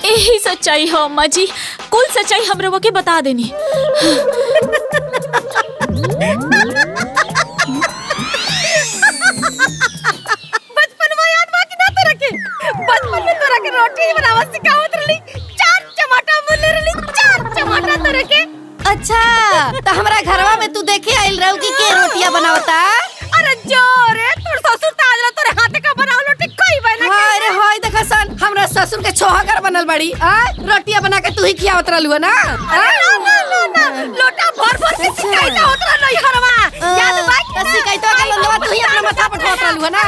यही सच्चाई है अम्मा जी, कुल सच्चाई हम रवा के बता देनी। बचपन में याद बा कि ना तोरा के बचपन में तोरा के रोटी बनावा सिखावत रहली, 4 टमाटर बोले रहली, 4 टमाटर तोरा के। अच्छा तो हमरा घरवा में तू देखे आइल रहू कि के रोटियां बनावता। अरे जो रे तोर ससुर ताज ला तोरे हाथे का बनावल रोटी कोई बना के। अरे होय देखा सन हमरा ससुर के छोहागर बनल बड़ी आ रोटियां बना के तू ही खियावत रहलू ना। ना लोटा भर भर के सिखाइता होत रहलई हरवा याद बा का सिखाइतो के लोलवा तू ही अपना माथा पर ठोक रहलू ना।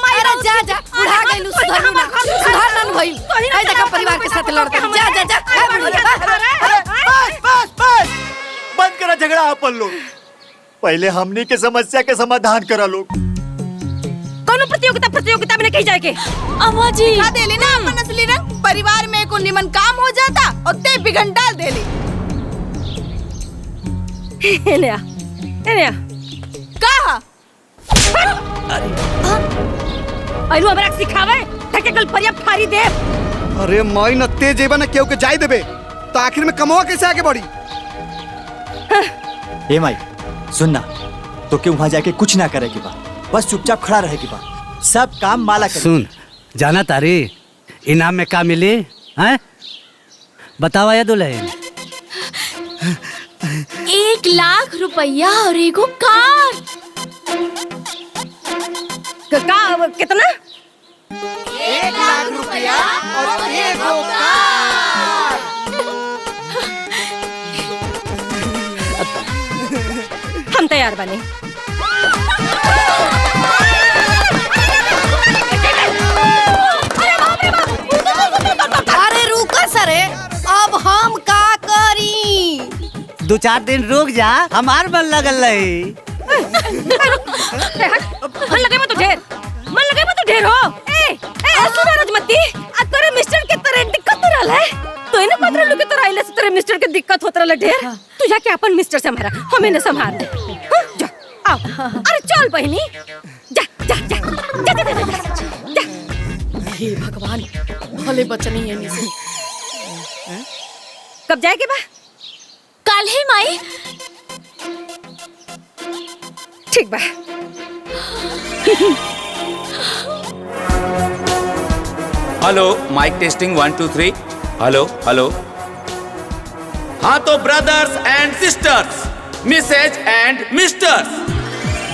अरे जा जा बुढ़ा गइलू सुधरलू ना, सुधार ना भइल। ए देखा परिवार के साथ लड़ते जा जा जा बस बस बंद करा झगड़ा अपन लोग, पहले हमनी के समस्या के समाधान करा लोग। कोनो प्रतियोगिता में नहीं जाए के। अम्मा जी का देली ना अपन असली रंग, परिवार में को निमन काम हो जाता और ते बिगन डाल देली। एने कहा अरे हमरा के सिखावे ठके कल परिया फारी दे। अरे माई न तेज जेबा न केहू के जाय देबे तो आखिर में कमवा कैसे आगे बढ़ी। ए माई सुनना, तो के वहां जाके कुछ ना करे के बा, बस चुपचाप खड़ा रहे के बा, सब काम माला करे। सुन जाना तारी इनाम में का मिली हैं बतावा या दुल्हन। 1 लाख रुपया और एगो कार। का कितना? 1 लाख रुपया और एगो कार। हम तैयार बने। अरे रुको सरे, अब हम का करी? 2-4 दिन रुक जा, हमार मन लगल रही। मन लगे मत तो ढेर हो। ए सुन राजमती, आ तोरे मिस्टर के तोरे दिक्कत हो रहल है। तो इने पत्र लोग के तोरा आइले से तोरे मिस्टर के दिक्कत होत रहल ढेर। तू जाके अपन मिस्टर से हमारा हमें न संभाल दे। जा आओ, अरे चल बहनी, जा जा जा जा जा। हे भगवान भले बचनी है नी से। कब जाएगी बा? कल ही माई। ठीक बा। Hello, mike testing 1 2 3। Hello hello. हाँ तो brothers and sisters, Mrs and misters,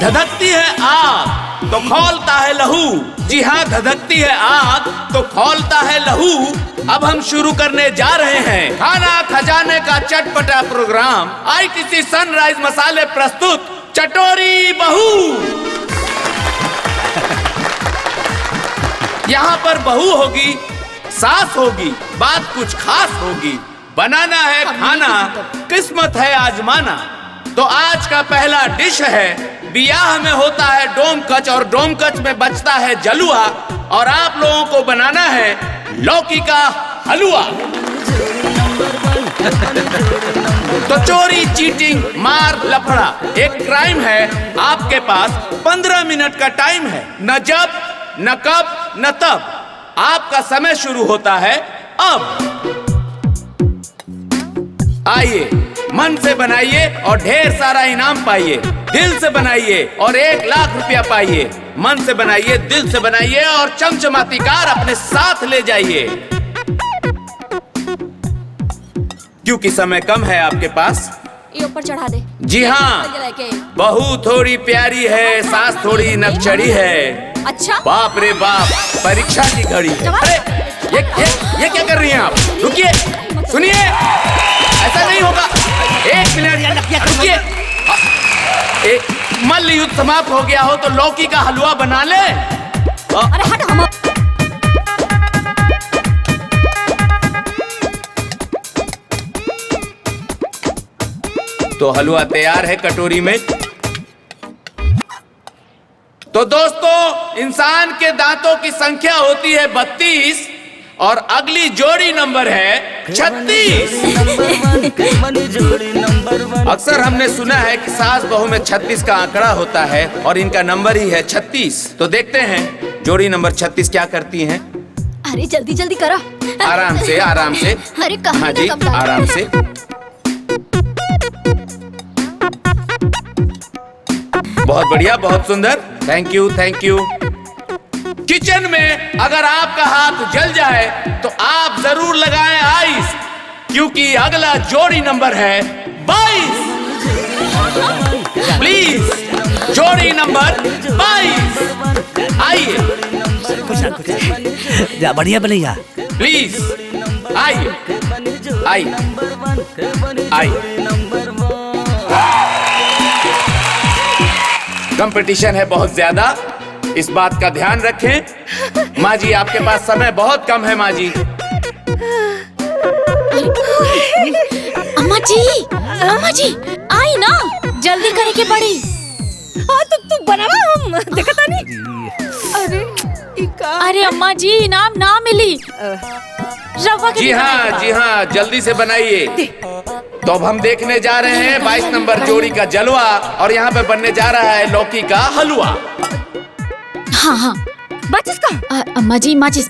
धधकती है आग तो खौलता है लहू। जी हाँ, धधकती है आग तो खौलता है लहू। अब हम शुरू करने जा रहे हैं खाना खजाने का चटपटा प्रोग्राम। आईटीसी सनराइज मसाले प्रस्तुत चटोरी बहू। यहाँ पर बहू होगी, सास होगी, बात कुछ खास होगी। बनाना है खाना, किस्मत है आजमाना। तो आज का पहला डिश है, बियाह में होता है डोमकच और डोमकच में बचता है जलुआ, और आप लोगों को बनाना है लौकी का हलवा। तो चोरी, चीटिंग, मार, लफड़ा एक क्राइम है। आपके पास 15 मिनट का टाइम है। न जब, न कब, न तब। आपका समय शुरू होता है अब। आइए, मन से बनाइए और ढेर सारा इनाम पाइए। दिल से बनाइए और 1 लाख रुपया पाइए। मन से बनाइए, दिल से बनाइए और चमचमाती कार अपने साथ ले जाइए। क्योंकि समय कम है आपके पास। ये ऊपर चढ़ा दे। जी हाँ, बहू थोड़ी प्यारी है, सास थोड़ी नकचड़ी है। अच्छा, बाप रे बाप, परीक्षा की घड़ी है। अरे ये क्या कर रही हैं आप? रुकिए, सुनिए, ऐसा नहीं होगा। 1 मिनट रुकिए। मल्ल युद्ध समाप्त हो गया हो तो लौकी का हलवा बना ले। अरे हट। हम तो हलवा तैयार है कटोरी में। तो दोस्तों, इंसान के दांतों की संख्या होती है 32 और अगली जोड़ी नंबर है 36। अक्सर हमने सुना है कि सास बहू में 36 का आंकड़ा होता है और इनका नंबर ही है 36। तो देखते हैं जोड़ी नंबर 36 क्या करती हैं। अरे जल्दी जल्दी करो। आराम से, आराम से। अरे कहाँ हाँ जी, कब आराम से। बहुत बढ़िया, बहुत सुंदर। Thank you, thank you. Kitchen में अगर आपका हाथ जल जाए तो आप जरूर लगाएं आइस, क्योंकि अगला जोड़ी नंबर है 22। प्लीज, जोड़ी नंबर 22 आइए। जा बढ़िया बनैया। प्लीज आइए, आइए, आइए। कंपटीशन है बहुत ज्यादा, इस बात का ध्यान रखें। माँ जी, आपके पास समय बहुत कम है। माँ जी, अम्मा जी आई ना, जल्दी करे के बड़ी। हाँ तो तू बनावा, हम देखता नहीं। अरे अम्मा जी, इनाम ना मिली। रवा के जी हाँ, जी हाँ, जल्दी से बनाइए। तो अब हम देखने जा रहे हैं 22 नंबर जोड़ी का जलवा, और यहाँ पे बनने जा रहा है लौकी का हलवा। हाँ हाँ, माचिस का। अम्मा जी, माचिस।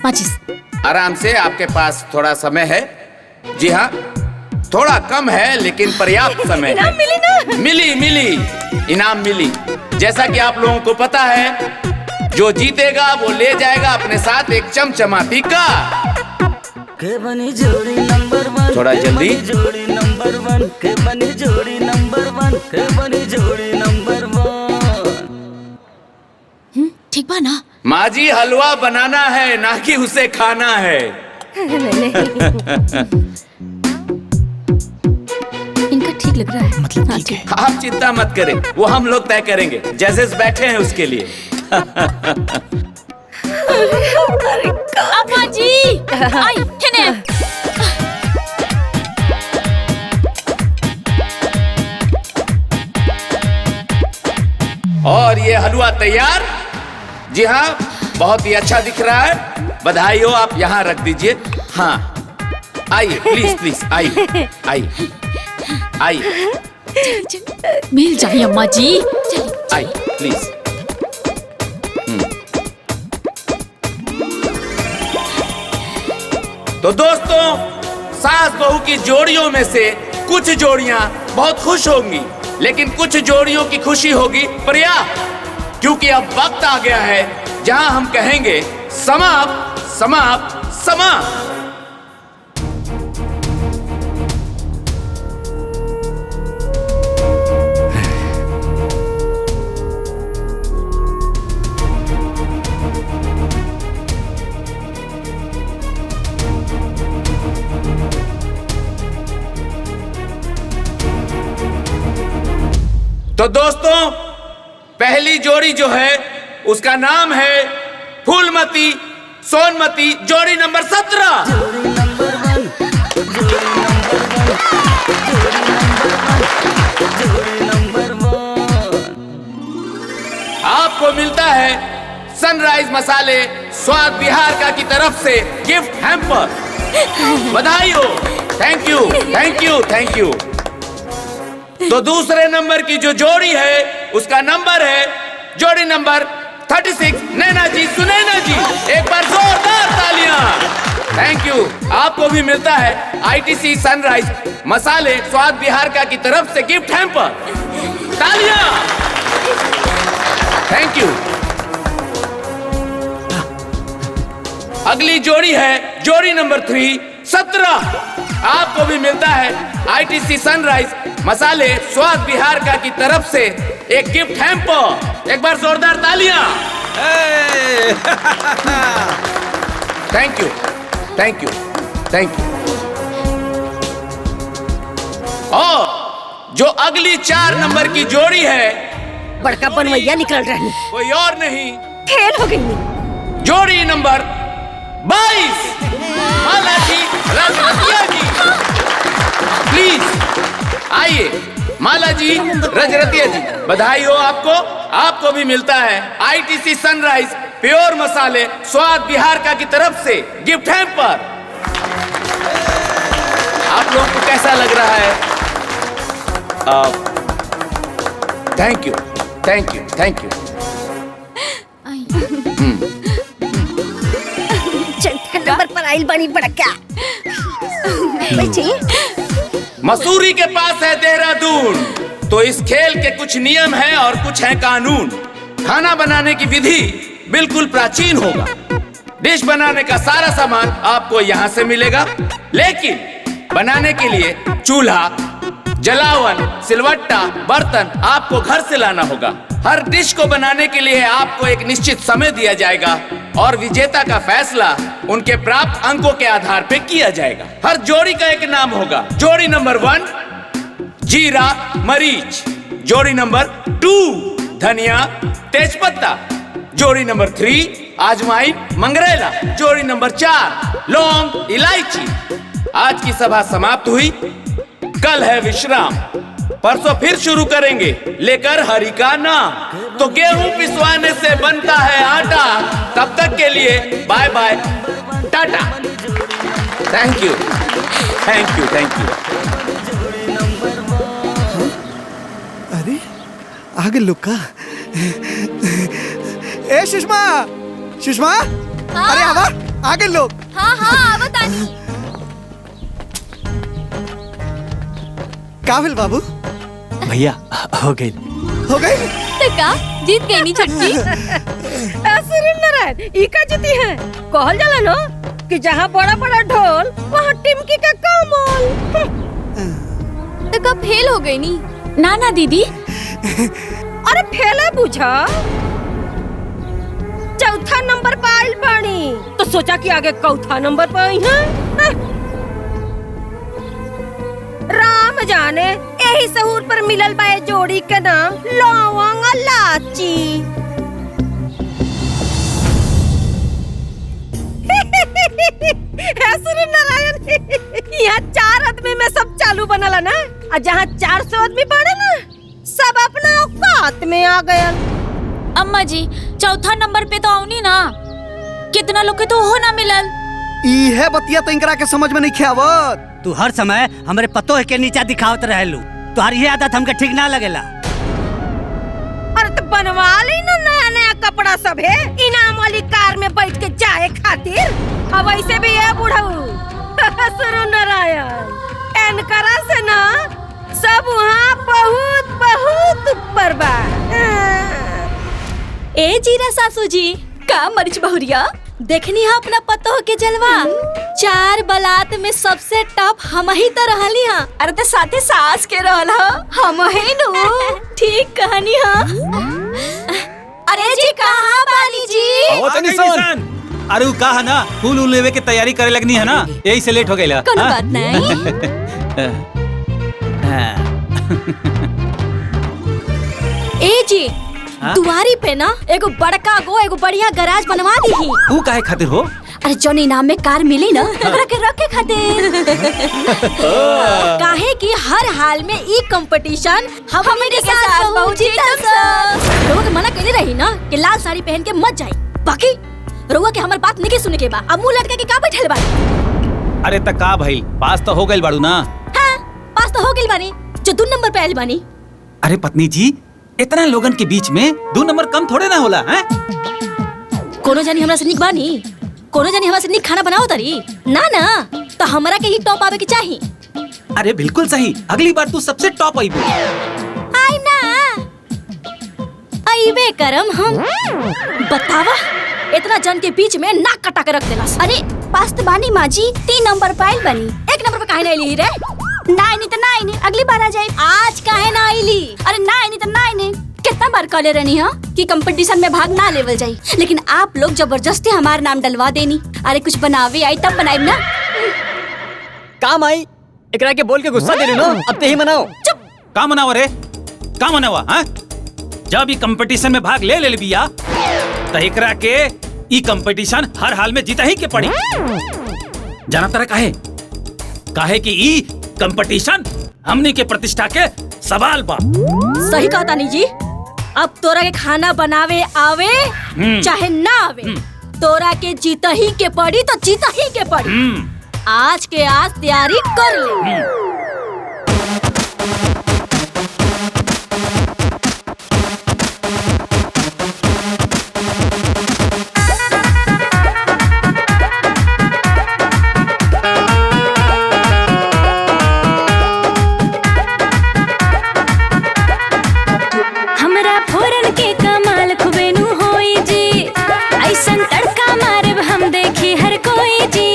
आराम से, आपके पास थोड़ा समय है। जी हाँ, थोड़ा कम है लेकिन पर्याप्त समय है। इनाम मिली ना? मिली, इनाम मिली। जैसा कि आप लोगों को पता है, जो जीतेगा वो ले जाएगा अपने साथ एक चमचमाती कार। थोड़ा जल्दी। जोड़ी नंबर 1 के बनी जोड़ी नंबर 1 के बनी जोड़ी नंबर 1। ठीक बा ना? माँ जी, हलवा बनाना है ना कि उसे खाना है। इनका ठीक लग रहा है। मतलब ठीक है। आप चिंता मत करें, वो हम लोग तय करेंगे। जजेस बैठे हैं उसके लिए। अम्मा जी आई है। और ये हलवा तैयार। जी हाँ, बहुत ही अच्छा दिख रहा है। बधाई हो, आप यहाँ रख दीजिए। हाँ, आइए प्लीज, प्लीज आइए, आइए, आइए। मिल जाइए अम्मा जी, आइए प्लीज। तो दोस्तों, सास बहू की जोड़ियों में से कुछ जोड़ियां बहुत खुश होंगी, लेकिन कुछ जोड़ियों की खुशी होगी पर्याप्त, क्योंकि अब वक्त आ गया है जहां हम कहेंगे समाप्त समाप्त समाप्त। तो दोस्तों, पहली जोड़ी जो है उसका नाम है फूलमती सोनमती, जोड़ी नंबर 17। आपको मिलता है सनराइज मसाले स्वाद बिहार का की तरफ से गिफ्ट हैम्पर। बधाई हो। Thank you thank you thank you. तो दूसरे नंबर की जो जोड़ी है उसका नंबर है जोड़ी नंबर 36, नैना जी सुनैना जी। एक बार जोरदार तालियां। Thank you. आपको भी मिलता है ITC सनराइज मसाले स्वाद बिहार का की तरफ से गिफ्ट हैम्पर। तालियां। Thank you. अगली जोड़ी है जोड़ी नंबर 3, 17। आपको भी मिलता है ITC सनराइज मसाले स्वाद बिहार का की तरफ से एक गिफ्ट हैम्पर। एक बार जोरदार तालियां। Thank you thank you thank you. और जो अगली 4 नंबर की जोड़ी है, बड़का बनवैया निकल रही, कोई और नहीं, फेल हो गई। जोड़ी नंबर 22, माला जी रजरतिया जी। प्लीज आइए माला जी रजरतिया जी, बधाई हो आपको। आपको भी मिलता है ITC सनराइज प्योर मसाले स्वाद बिहार का की तरफ से गिफ्ट हैम्पर। आप लोगों को कैसा लग रहा है? Thank you thank you thank you. Number पर आइल बनी बड़का। मसूरी के पास है देहरादून, तो इस खेल के कुछ नियम हैं और कुछ है कानून। खाना बनाने की विधि बिल्कुल प्राचीन होगा। डिश बनाने का सारा सामान आपको यहाँ से मिलेगा, लेकिन बनाने के लिए चूल्हा, जलावन, सिलवट्टा, बर्तन आपको घर से लाना होगा। हर डिश को बनाने के लिए आपको एक निश्चित समय दिया जाएगा और विजेता का फैसला उनके प्राप्त अंकों के आधार पर किया जाएगा। हर जोड़ी का एक नाम होगा। जोड़ी नंबर 1 जीरा मरीच, जोड़ी नंबर 2 धनिया तेजपत्ता, जोड़ी नंबर 3 अजवाइन मंगरेला, जोड़ी नंबर 4 लौंग इलायची। आज की सभा समाप्त हुई, कल है विश्राम, परसों फिर शुरू करेंगे लेकर हरि का नाम। तो गेहूं पिसवाने से बनता है आटा। तब तक के लिए bye bye ta-ta. Thank you thank you thank you. अरे आगे लुका। ए सुषमा सुषमा, अरे आवा आगे लोग। हाँ हाँ आवत आनी। का भेल बाबू? भैया हो गई तो का जीत गई नी छुट्टी। नारायण ई का जीती है। कहल जाला नो कि जहाँ बड़ा बड़ा ढोल वहाँ टिमकी का कमाल। तो का फेल हो गई नी? ना ना दीदी। अरे फेले पूछा, चौथा नंबर पर आइल बानी तो सोचा कि आगे चौथा नंबर पर आई है। राम जाने यही सहूर पर मिलल बा जोड़ी के नाम लौंग लाची। नारायण यहाँ 4 आदमी में सब चालू बनला ना, और जहाँ 400 आदमी पड़े ना सब अपना औकात में आ गया। अम्मा जी चौथा नंबर पे तो आउनी ना, कितना लोग के तो हो ना मिलल। ई है बतिया तंकरा के समझ में नहीं ख्यावत। तू हर समय हमरे पतो के नीचा दिखावत रहेलू, तुहार ये आदत हमके ठीक ना लगेला। अरे तो बनवा ली ना नया नया कपड़ा सब है, इनाम वाली कार में बैठ के जाए खातिर। अब ऐसे भी है बुढ़ऊ। सुनो नारायण। नायल एनकरा से ना सब वहाँ बहुत बहुत ऊपर बा। ए जीरा सासू जी का मरिच बहुरिया देखनी है अपना पतो के जलवा। 4 बलात में सबसे टॉप हम ही तो रहली हां। अरे तो साथे सास के रहल हम ही नु। ठीक कहानी हां। अरे जी कहां बाली जी? ओ तनी सुन। अरे उ कहा ना फूल उल लेवे के तैयारी करे लगनी है ना, यही से लेट हो गइला। कोनो बात नहीं। ए जी दुआरी पे ना एगो बड़का गो एगो बढ़िया गैराज बनवा दी ही। तू काहे खातिर हो? अरे जो इनाम में कार मिली ना ओकरा के रखे खातिर। काहे कि हर हाल में ई कंपटीशन हमनी के साथ बहुत जीतल स। लोग के मना कइले रही ना कि लाल साड़ी पहन के मत जाई। बाकी रउआ के हमर बात नहीं सुने के बा। अब मुंह लटका के का बैठल बानी? अरे त का भइल, पास तो हो गइल बाड़ू ना? हां पास तो हो गइल बानी, जो 2 नंबर पे आइल बानी। अरे पत्नी जी इतना लोगन के बीच में 2 नंबर कम थोड़े ना होला हैं? कोनो जानी हमरा से निक बानी, कोनो जानी हमरा से निक खाना बनाओ तारी ना ना, तो हमरा के ही टॉप आवे के चाही। अरे बिल्कुल सही, अगली बार तू सबसे टॉप आईबो। आई ना आईबे करम हम। बतावा इतना जन के बीच में नाक कटा के रख देला। अरे पास्त बानी माँ जी 3 नंबर पे आइल बानी। 1 नंबर पे काहे नहीं ली रे? नहीं तो नहीं, अगली बार आ जाए। आज काहे ना आईली? अरे नहीं तो नहीं। कितना बार कहले रहनी हां कि कंपटीशन में भाग ना लेवल जाई, लेकिन आप लोग जबरदस्ती हमार नाम डलवा देनी। अरे कुछ बनावे आई तब बनाई ना। काम आई एकरा के बोल के गुस्सा दे ना, अब ते ही मनाओ। चुप। का मनावा रे? का मनावा? हां जब ई कंपटीशन में भाग ले बिया त एकरा के ई कंपटीशन हर हाल में जीता ही के पड़ी। जाना तारा काहे कि ई कंपटीशन हमनी के प्रतिष्ठा के सवाल बा। सही कहा तानी जी। अब तोरा के खाना बनावे आवे चाहे ना आवे, तोरा के जीता ही के पड़ी तो जीता ही के पड़ी। आज के आज तैयारी कर ले। हमरा फोरन के कमाल खुबेनु होई जी, ऐसन तड़का मारब हम देखी हर कोई जी।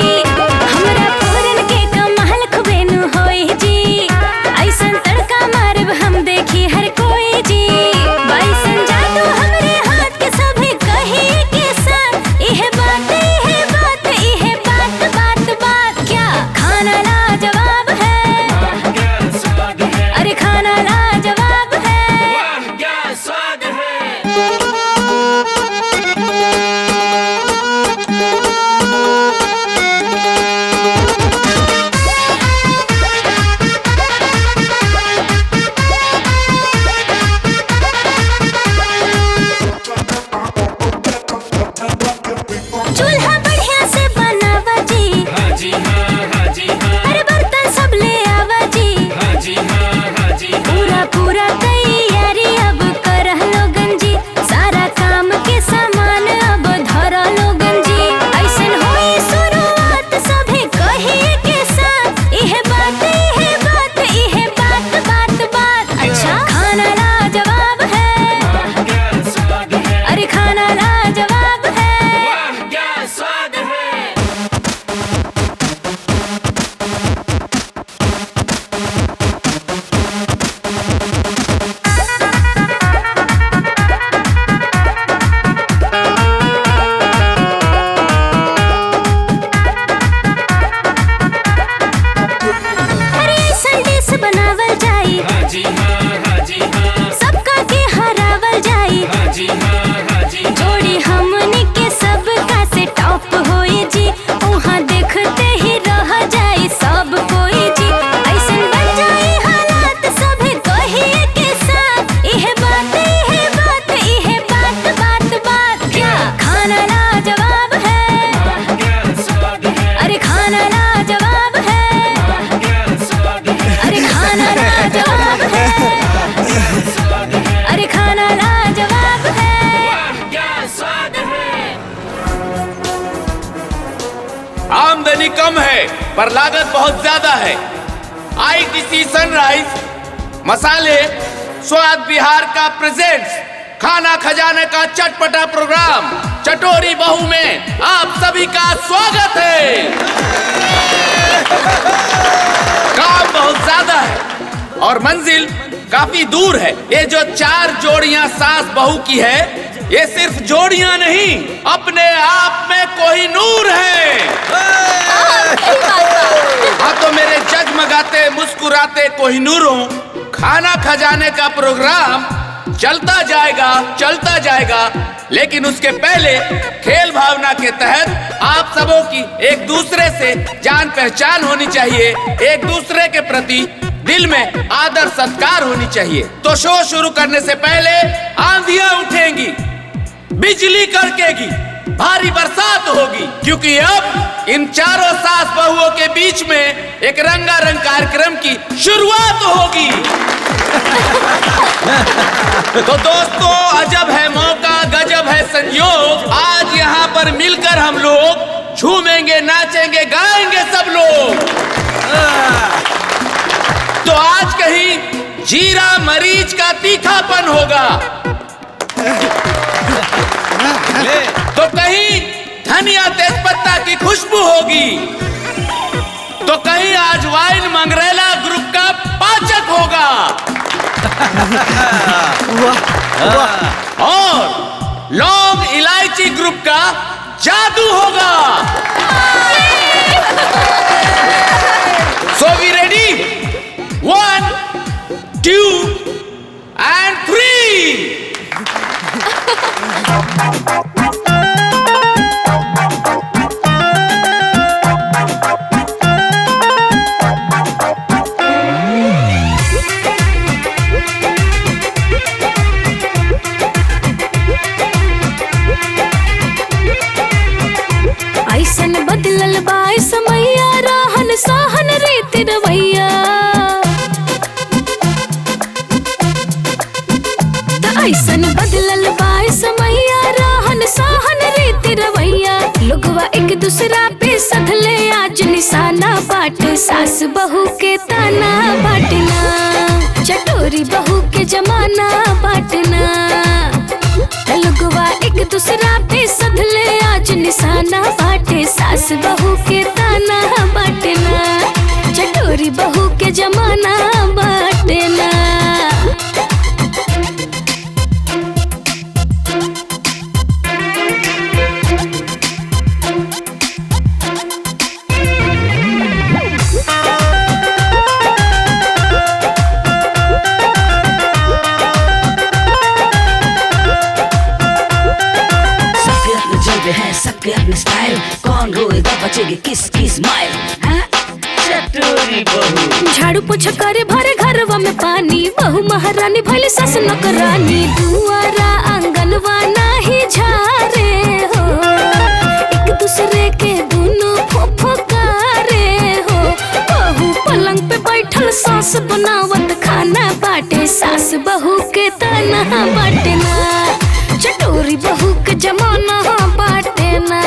हमरा फोरन के कमाल खुबेनु होई पर लागत बहुत ज्यादा है। आईटीसी सनराइज मसाले स्वाद बिहार का प्रेजेंट्स खाना खजाने का चटपटा प्रोग्राम चटोरी बहू में आप सभी का स्वागत है। काम बहुत ज्यादा है और मंजिल काफी दूर है। ये जो 4 जोड़ियां सास बहू की है, ये सिर्फ जोड़ियां नहीं, अपने आप में कोहिनूर है। हाँ तो मेरे जगमगाते मुस्कुराते कोहिनूरों, खाना खजाने का प्रोग्राम चलता जाएगा, लेकिन उसके पहले खेल भावना के तहत आप सबों की एक दूसरे से जान पहचान होनी चाहिए, एक दूसरे के प्रति दिल में आदर सत्कार होनी चाहिए। तो शो शुरू करने से पहले आंधियां उठेंगी, बिजली कड़केगी, भारी बरसात होगी, क्योंकि अब इन चारों सास बहुओं के बीच में एक रंगारंग कार्यक्रम की शुरुआत होगी। तो दोस्तों, अजब है मौका, गजब है संयोग, आज यहाँ पर मिलकर हम लोग झूमेंगे, नाचेंगे, गाएंगे सब लोग। तो आज कहीं जीरा मरीच का तीखापन होगा, तो कहीं धनिया तेजपत्ता की खुशबू होगी, तो कहीं आज वाइन मंगरेला ग्रुप का पाचक होगा, और लौंग इलायची ग्रुप का जादू होगा। So we ready? 1, 2 and 3। ऐसन बदलल बाई समैया, राहन साहन रीति रवैया। ऐसन बदलल बाई समैया, राहन साहन रीति रवैया। लोगवा एक दूसरा पे सधले आज निशाना बाटे, सास बहू के ताना बाटना, चटोरी बहू के जमाना बाटना। लोगवा एक दूसरा पे सधले आज निशाना बाटे, सास बहू के ताना बाटना, चटोरी बहू के जमाना बाटना। सबके अपने स्टाइल, कौन रोएगा बचेगी किसकी स्माइल। चटोरी बहू झाड़ू पोछा करे भरे घरवा में पानी, बहू महारानी भले सस नौकरानी। दुआरा आंगनवा नाही झारे हो, एक दूसरे के दोनों फुफकारे हो। बहू पलंग पे बैठल सास बनावत खाना बाटे, सास बहू के ताना बाटना, चटोरी बहू के जमाना बाटना।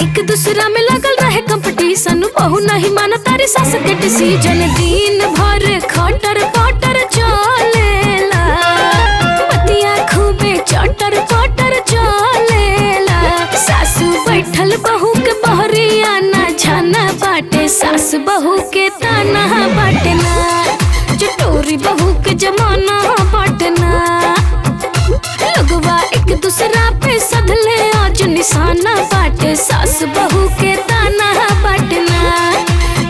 एक दूसरा में लगल रहे कंपटीशन, बहू नहीं माना तारी सास के डिसीजन। दिन भर खटर पटर चलेला, पतिया खूबे चटर पटर चलेला। सासू बैठल बहू के बहरिया ना जाना बाटे, सास बहू के ताना बाटना, चटोरी बहू के जमाना बाटना। लोगवा एक दूसरा पे सधले आज निशाना बाटे, सास बहू के ताना बाटना,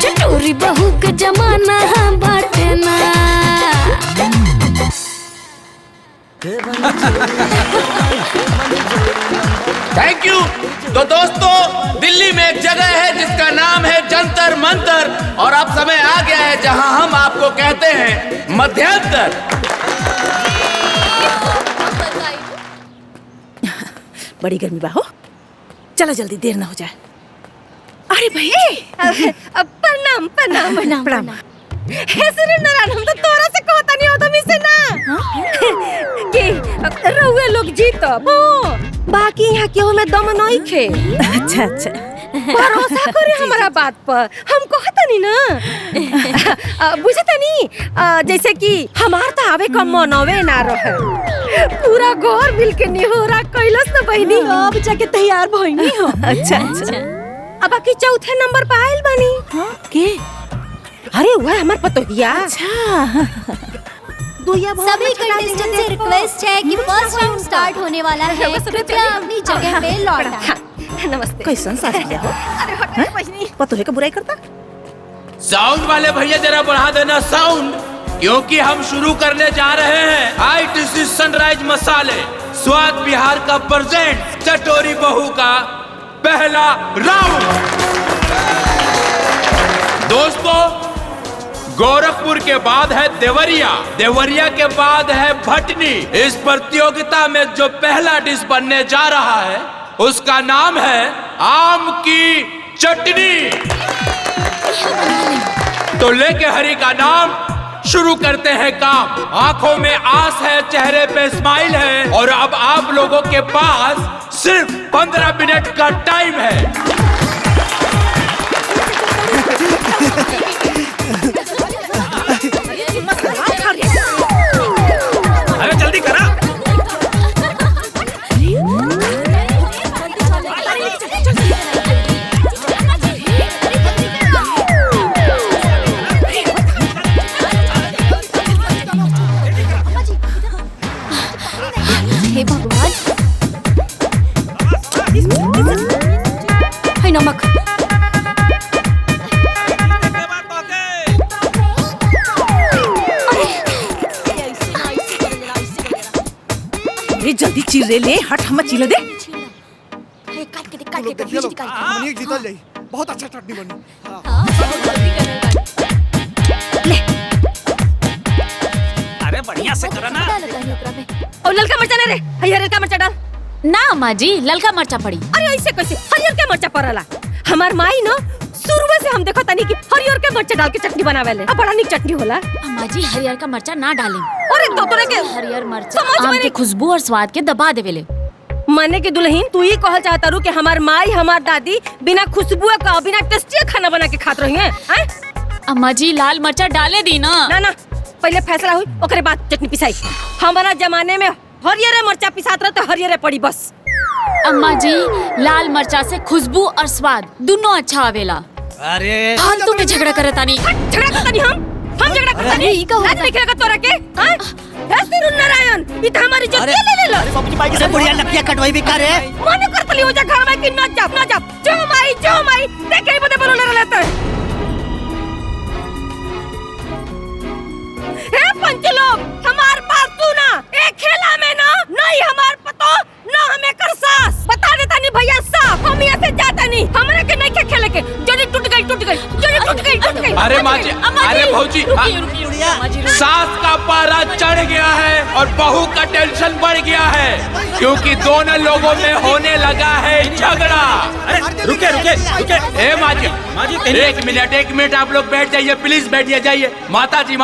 चटोरी बहू के जमाना बाटना। Thank you. तो दोस्तों, दिल्ली में एक जगह है जिसका नाम है जंतर मंतर, और अब समय आ गया है जहां हम आपको कहते हैं मध्यांतर। बड़ी गर्मी बा हो। चलो जल्दी, देर ना हो जाए। अरे भाई प्रणाम प्रणाम प्रणाम प्रणाम। हे सुरेंद्र, हम तो तोरा से कहता नहीं होता मिसे ना कि रउए लोग जीतब बाकी यहाँ केहू में दम नहीं खे। अच्छा अच्छा, भरोसा करे हमारा बात पर, हम कहता नहीं ना बुझता नहीं। जैसे कि हमार तो आवे का मनवे ना रहे, पूरा घर मिल के निहोरा कैलस न बहिनी, अब जाके तैयार भइनी हो। अच्छा अच्छा, अब बाकी चौथे नंबर पे आइल बनी के। अरे वह हमार पतोहिया। अच्छा, सभी कंटेस्टेंट से रिक्वेस्ट है कि फर्स्ट राउंड स्टार्ट होने वाला है, कृपया अपनी जगह पे लौटें। नमस्ते। कैसन सास किया हो? अरे हट बहिनी, पतोहे का बुराई करता। साउंड वाले भैया जरा बढ़ा देना साउंड, क्योंकि हम शुरू करने जा रहे हैं आईटीसी सनराइज मसाले स्वाद बिहार का प्रेजेंट चटोरी बहू का पहला राउंड। दोस्तों, गोरखपुर के बाद है देवरिया, देवरिया के बाद है भटनी। इस प्रतियोगिता में जो पहला डिश बनने जा रहा है उसका नाम है आम की चटनी। तो लेके हरी का नाम, शुरू करते हैं काम। आंखों में आस है, चेहरे पे स्माइल है, और अब आप लोगों के पास सिर्फ 15 मिनट का टाइम है। अरे जल्दी करा। हे भगवान, है नमक। जल्दी चिल्ले ले, हट हम चिल्ले दे। काट के दे, हमनी जीतल जाई, बहुत अच्छा चटनी बनी। ले, अरे बढ़िया से करा ना। और ललका मिर्चा ले रे, हरियर का मिर्चा डाल। ना अम्मा जी, ललका मरचा पड़ी। अरे ऐसे कैसे हरियर के मिर्चा पड़ला? हमार माई ना शुरू से हम देखो तनी कि हरियर के मिर्चा डाल के चटनी बनावे ले, अब बड़ा निक चटनी होला। अम्मा जी, हरियर का मरचा ना डालें। अरे तो तोरे के हरियर मरचा आम के खुशबू और स्वाद के दबा देवेले। मने की दुल्हन तू ही कहल चाहता रू कि हमार माई हमार दादी बिना खुशबू का, बिना टेस्टी खाना बना के खात रही हैं। अम्मा जी, लाल मरचा डाले दी ना। ना ना, पहले फैसला हुई ओकरे बाद चटनी पिसाई। हमारा जमाने में हरियर मरचा पिसात रहे तो हरियर पड़ी बस। अम्मा जी, लाल मरचा से खुशबू और स्वाद दोनों अच्छा आवेला। अरे फालतू में झगड़ा करता नहीं। झगड़ा करता नहीं हम झगड़ा करता नहीं। आज निकलेगा तोरा के? हां, हे सुरुन नारायण, ई त हमारी इज्जत ले ले। बाबूजी माई से बुढ़िया लकिया कटवाई भी करे। मने करतली हो जा घर में कि ना जा। जो माई देखे बदे बोलो ले लेते। हे पंच लोग, हमार बात सुना। एक खेला में ना नहीं हमार पतो ना हमें कर सास। बता देता नहीं भैया साफ, हम यहाँ से जाता नहीं। हमरे के नहीं के खेले के, जोड़ी टूट गई। अरे माँ जी, अरे भौजी, सास का पारा चढ़ गया है और बहू का टेंशन बढ़ गया है, क्योंकि दोनों लोगों में होने लगा है झगड़ा। अरे रुके। ए माँ जी, एक मिनट आप लोग बैठ जाइए, प्लीज बैठिए जाइए। माता जी,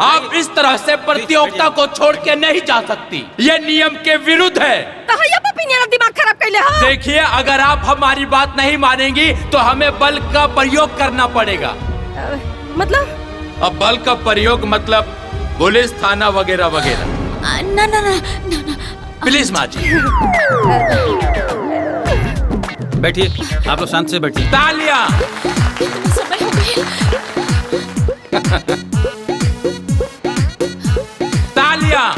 आप इस तरह से प्रतियोगिता को छोड़ के नहीं जा सकती, ये नियम के विरुद्ध है। दिमाग खराब कर ले। देखिए, अगर आप हमारी बात नहीं मानेंगी तो हमें बल का प्रयोग करना पड़ेगा। मतलब? अब बल का प्रयोग मतलब पुलिस थाना वगैरह वगैरह। ना। प्लीज माँ जी। बैठिए, आप लोग शांत से बैठिए। तालियां। तालियां।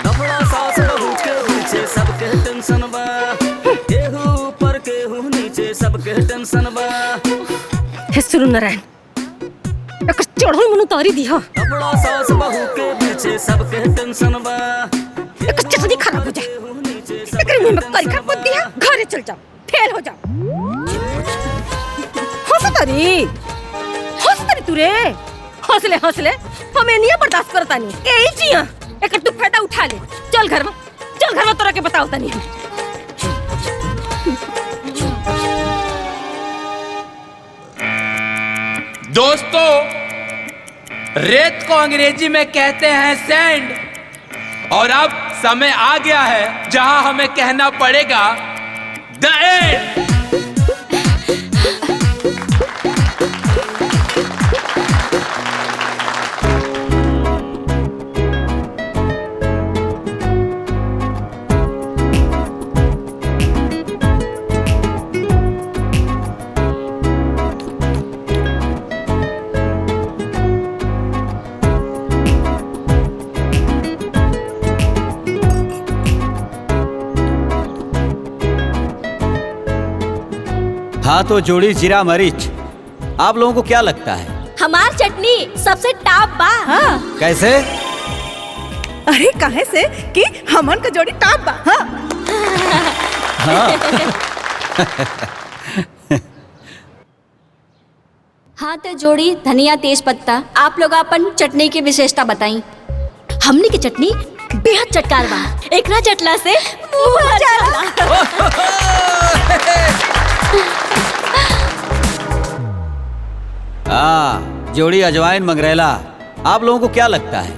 कपड़ा सास बहू के पीछे सबके टेंशन बा, केहू ऊपर केहू नीचे सबके टेंशन बा। हे सुरुन नारायण, एक चढ़ो मनु तारी दिया। कपड़ा सास बहू के पीछे सबके टेंशन बा, एक चटनी खराब हो जाए, एकरे में करी खा पत दिया। घरे चल जाओ, फेल हो जाओ। हंसतारी तू रे, हंस ले। हमें नहीं बर्दाश्त करता नहीं। यही जिया एक तू फायदा उठा ले। चल घर में तोरा के बताओ तनी। दोस्तों, रेत को अंग्रेजी में कहते हैं सैंड, और अब समय आ गया है जहां हमें कहना पड़ेगा द एंड। हाँ तो जोड़ी जीरा मरीच, आप लोगों को क्या लगता है हमार चटनी सबसे टॉप बा। हाँ। कैसे? अरे काहे से कि हमन का जोड़ी टॉप बा। हाँ। हाँ तो जोड़ी धनिया तेज पत्ता, आप लोग अपन चटनी की विशेषता बताई। हमनी की चटनी बेहद चटकार बा, एकरा चटला से मुंह चला। जोड़ी अजवाइन मंगरेला, आप लोगों को क्या लगता है?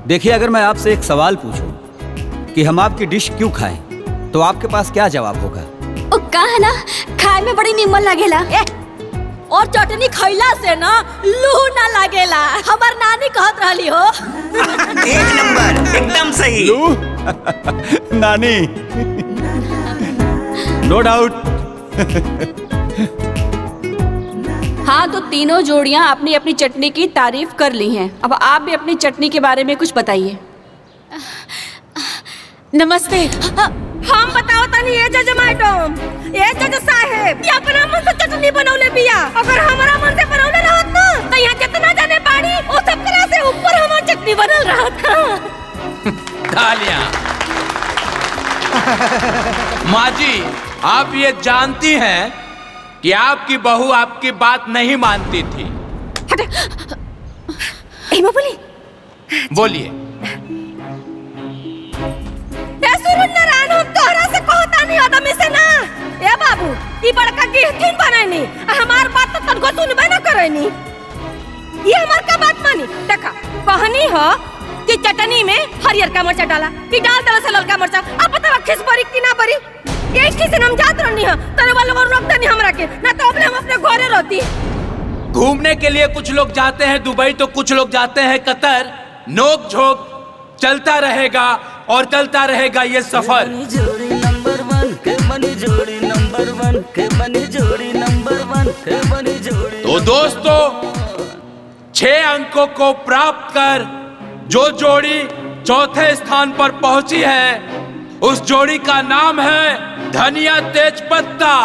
देखिए, अगर मैं आपसे एक सवाल पूछूं कि हम आपकी डिश क्यों खाएं, तो आपके पास क्या जवाब होगा? ओ कहा ना, खाए में बड़ी निमन लगेला। और चटनी खइला से ना लू ना लगेला, हमार नानी कहत रहली हो। एक नंबर, एकदम सही। लू नानी, नो डाउट। हाँ तो तीनों जोड़ियां अपनी अपनी चटनी की तारीफ कर ली हैं। अब आप भी अपनी चटनी के बारे में कुछ बताइए। नमस्ते। हम बताओ तनी ये जज मैडम, ये जज साहब, ये अपना मन से चटनी बनौले बिया। अगर हमारा मन से बनौले रहत ना, तो यहाँ जितना जाने पानी वो सब करा से ऊपर हमार चटनी बनल रहत। तालियां। माँ जी, आप ये जानती हैं कि आपकी बहू आपकी बात नहीं मानती थी। बोलिए। नारायण, हम तोहरा से कहता नहीं आदमी से ना। ए बाबू, ई बड़का गिरथिन बनानी, हमार बात तो तनको सुनबे ना करेनी। ये हमार का बात मानी। देखा, कहनी हो कि चटनी में हरियर का मिर्चा डाला, कि डाल दला से ललका मिर्चा। अब पता खिस बरी कि ना बरी, ये स्टेशन हम जात रहनी है, तने वाले को रोक देनी हमरा के, ना तो अपने हम अपने घरे रहती। घूमने के लिए कुछ लोग जाते हैं दुबई, तो कुछ लोग जाते हैं कतर। नोक झोंक चलता रहेगा और चलता रहेगा ये सफर। जोड़ी नंबर 1 के बनी जोड़ी नंबर 1 के बनी जोड़ी नंबर 1 के बनी जोड़ी। तो दोस्तों, 6 अंकों को प्राप्त कर जो जोड़ी चौथे स्थान पर पहुंची है, उस जोड़ी का नाम है धनिया तेज पत्ता।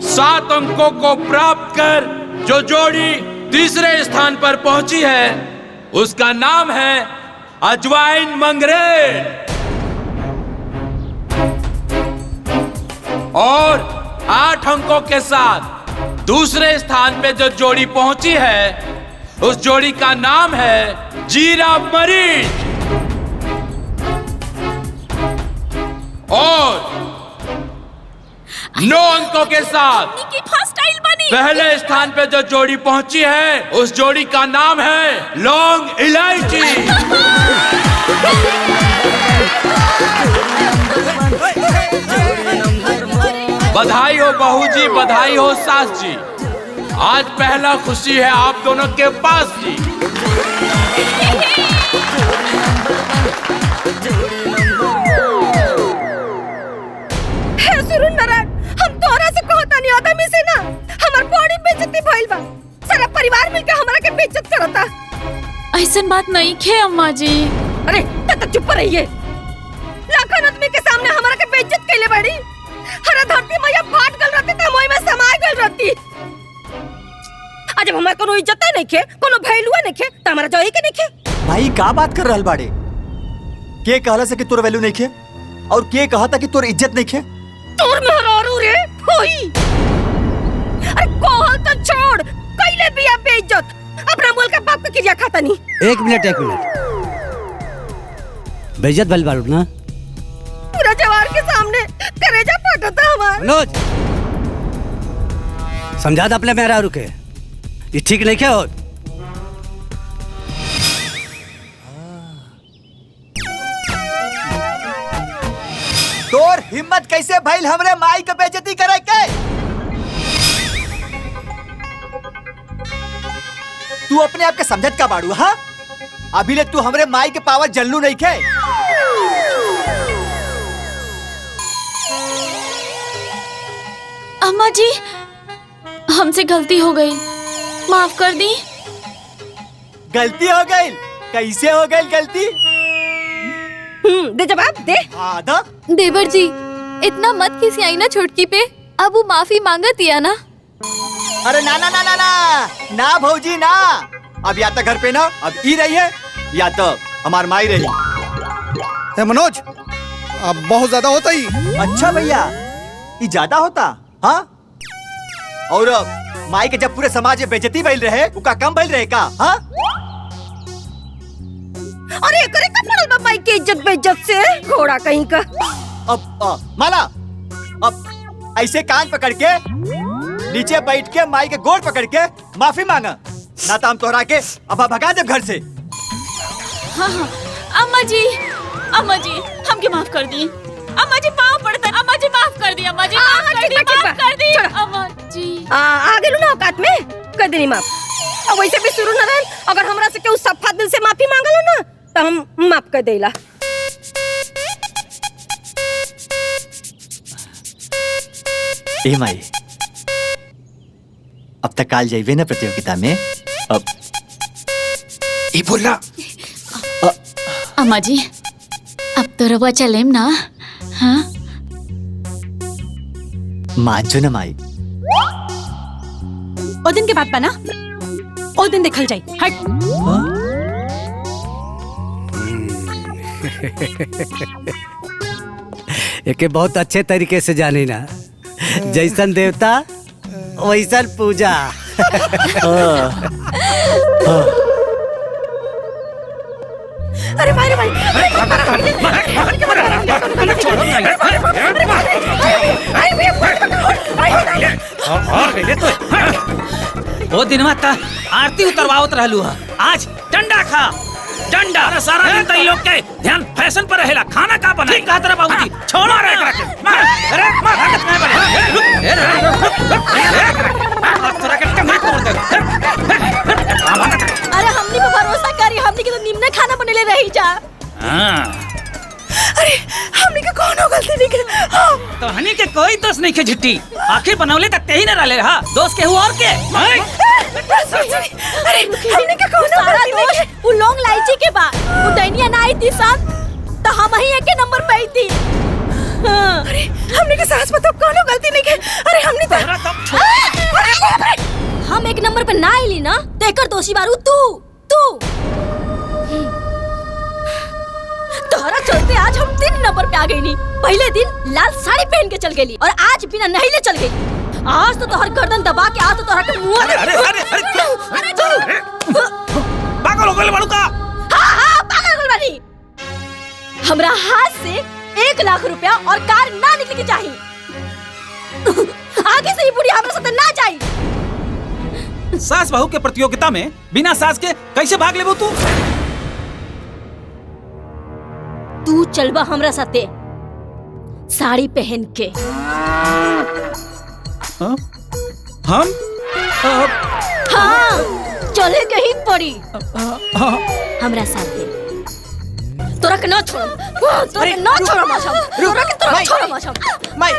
सात अंकों को प्राप्त कर जो जोड़ी तीसरे स्थान पर पहुंची है, उसका नाम है अजवाइन मंगरेल। और 8 अंकों के साथ दूसरे स्थान पे जो जोड़ी पहुंची है, उस जोड़ी का नाम है जीरा मरीच। और 9 अंकों के साथ पहले स्थान पे जो जोड़ी पहुंची है, उस जोड़ी का नाम है लौंग इलायची। बधाई हो बहू जी, बधाई हो सास जी। आज पहला खुशी है आप दोनों के पास जी। नारायण, हम तोरा से कहता नहीं आदमी से ना, हमार बॉडी बेइज्जती भइल बा। सारा परिवार मिलकर हमरा के बेइज्जत करता। ऐसन बात नहीं खे अम्मा जी। अरे तब चुप रहिए। लाखन आदमी के सामने हमरा के बेइज्जत कैले बड़ी। हरा धरती मैया फाट गल रहती त मोय में समाय गल रहती। आज जब हमार कोनो इज्जत नहीं खे, कोनो वैल्यू नहीं खे, त हमरा जोई के नहीं खे। भाई का बात कर रहल बाड़े? के कहला से कि तोर वैल्यू नहीं खे, और के कहता कि तोर इज्जत नहीं खे? तोर मेहरारू रे होई। अरे कोहल तो छोड़, कैले बिया बेइज्जत। अपना बोल के बाप के क्रिया खाता नहीं। एक मिनट बेइज्जत भइल बाड़ू ना? पूरा जवार के सामने करेजा फट फटता हमार। मनोज समझा दे अपने मेहरा रुके, ये ठीक नहीं क्या हो। तोर हिम्मत कैसे भइल हमरे माई के बेइज्जती करे के? तू अपने आप के समझत का बाड़ू? हाँ, अभी ले तू हमरे माई के पावर जल्लू नहीं खे। अम्मा जी, हमसे गलती हो गई, माफ कर दी। गलती हो गई? कैसे हो गई गलती? दे जवाब दे। आधा देवर जी इतना मत खिसियाई ना छोटकी पे, अब वो माफी मांगत या ना। अरे ना ना ना ना ना ना भौजी ना, अब या तो घर पे ना अब ई रही है या तो हमार माई रही। ए मनोज, अब बहुत ज्यादा होता ही। अच्छा भैया, ये ज्यादा होता? हाँ, और माई के जब पूरे समाज में बेइज्जती भइल रहे, उका कम भइल रहे का? हाँ, अरे करे का पड़ल बा माई के इज्जत बेइज्जत से, घोड़ा कहीं का। अब माला, अब ऐसे कान पकड़ के नीचे बैठ के माई के गोड़ पकड़ के माफी मांगा, ना तो हम तोहरा के अब भगा दे घर से। हाँ हाँ अम्मा जी, अम्मा जी हमके माफ कर दी। अम्मा जी पाँव पड़ता है, अम्मा जी माफ कर दी, अम्मा जी माफ कर दी, माफ कर दी अम्मा जी। आ गेलू ना औकात में, कर देनी माफ। अब वैसे भी शुरू न रहन, अगर हमरा से केहू सफा दिल से माफी मांगला ना तो हम माफ कर देला। ए माई, अब तक काल जाइबे ना प्रतियोगिता में। अब ये बोला अम्मा जी, अब तो रवा चलेम ना? हाँ मान जो ना माई। ओ दिन के बाद बना, ओ दिन देखल जाई। हट। एके बहुत अच्छे तरीके से जानी ना, जैसन देवता वैसन पूजा। अरे भाई भाई, वो दिन में आरती उतरवावत रहलू है, आज डंडा खा डंडा। अरे सारा दिन तई लोग के ध्यान फैशन पर रहेला, खाना का बना ठीक कहत रे बाबूजी, छोड़ो रे एकरा के। अरे मार हरकत नहीं बने, तोरा के कम कर दे। अरे हमनी पे भरोसा करी, हमनी के तो निम्न खाना बनेले रही जा। हां अरे हमनी के कोनो गलती नहीं के। तो हनी के कोई दोस्त नहीं के झुट्टी, आखिर बनौले तक ते ही न रहले। हां दोस्त के हुआ और के। अरे हमनी के कोनो सारा दोष वो लौंग लाइची के बाद वो दैनिया ना आई थी साथ, तो हम ही एक नंबर पे आई थी। अरे हमनी के सास मतलब कोनो गलती नहीं के। अरे हमनी तो हम एक नंबर पे ना आईली ना, तो एकर दोषी बारू तू। तोहरा चलते आज हम 3 नंबर पे आ गई नी। पहले दिन लाल साड़ी पहन के चल गई और आज बिना नहिले चल गई। आज तो तोहर गर्दन दबा के, आज तो तोहरा के मुंह। अरे पागल हो गइल बाड़ू का? हां पागल हो गइल बानी। हमरा हाथ से 1 लाख रुपया और कार ना निकले के चाहिए। आगे से ये बुढ़ी हमरा साथ ना जाई। सास बहू के प्रतियोगिता में बिना सास के कैसे भाग लेबो तू? तू चलबा हमरा साथे साड़ी पहन के। हम हाँ चले के ही पड़ी हमरा साथे। तोरा के ना छोड़म, तोरा के ना छोड़म आशम, तोरा के छोड़म आशम।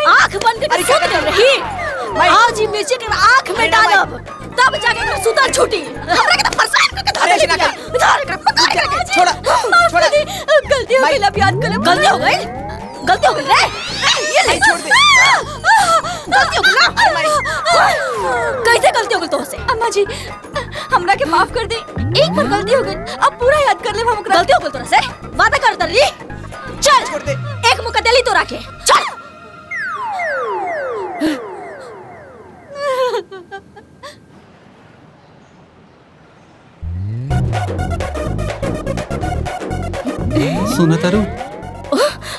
आँख बंद करके सोच कर रही। आज ही मिर्ची के आँख में डालब, तब जाके तो सुतर छूटी। हमरा के तो परेशान करके धारे दिया। धारे कर पकड़ के छोड़ा छोड़ा। गलती हो गई, अब याद कर। गलती हो गई, गलती हो गई रे। ये ले छोड़ दे। गलती हो गई ना। कैसे गलती हो गई तुमसे? अम्मा जी हमरा के माफ कर दे, एक बार गलती हो गई, अब पूरा याद कर ले। हम गलती हो गई तोरा से, वादा कर दली। चल छोड़ दे, एक मौका दे ली तो रखे। चल सुना तारू,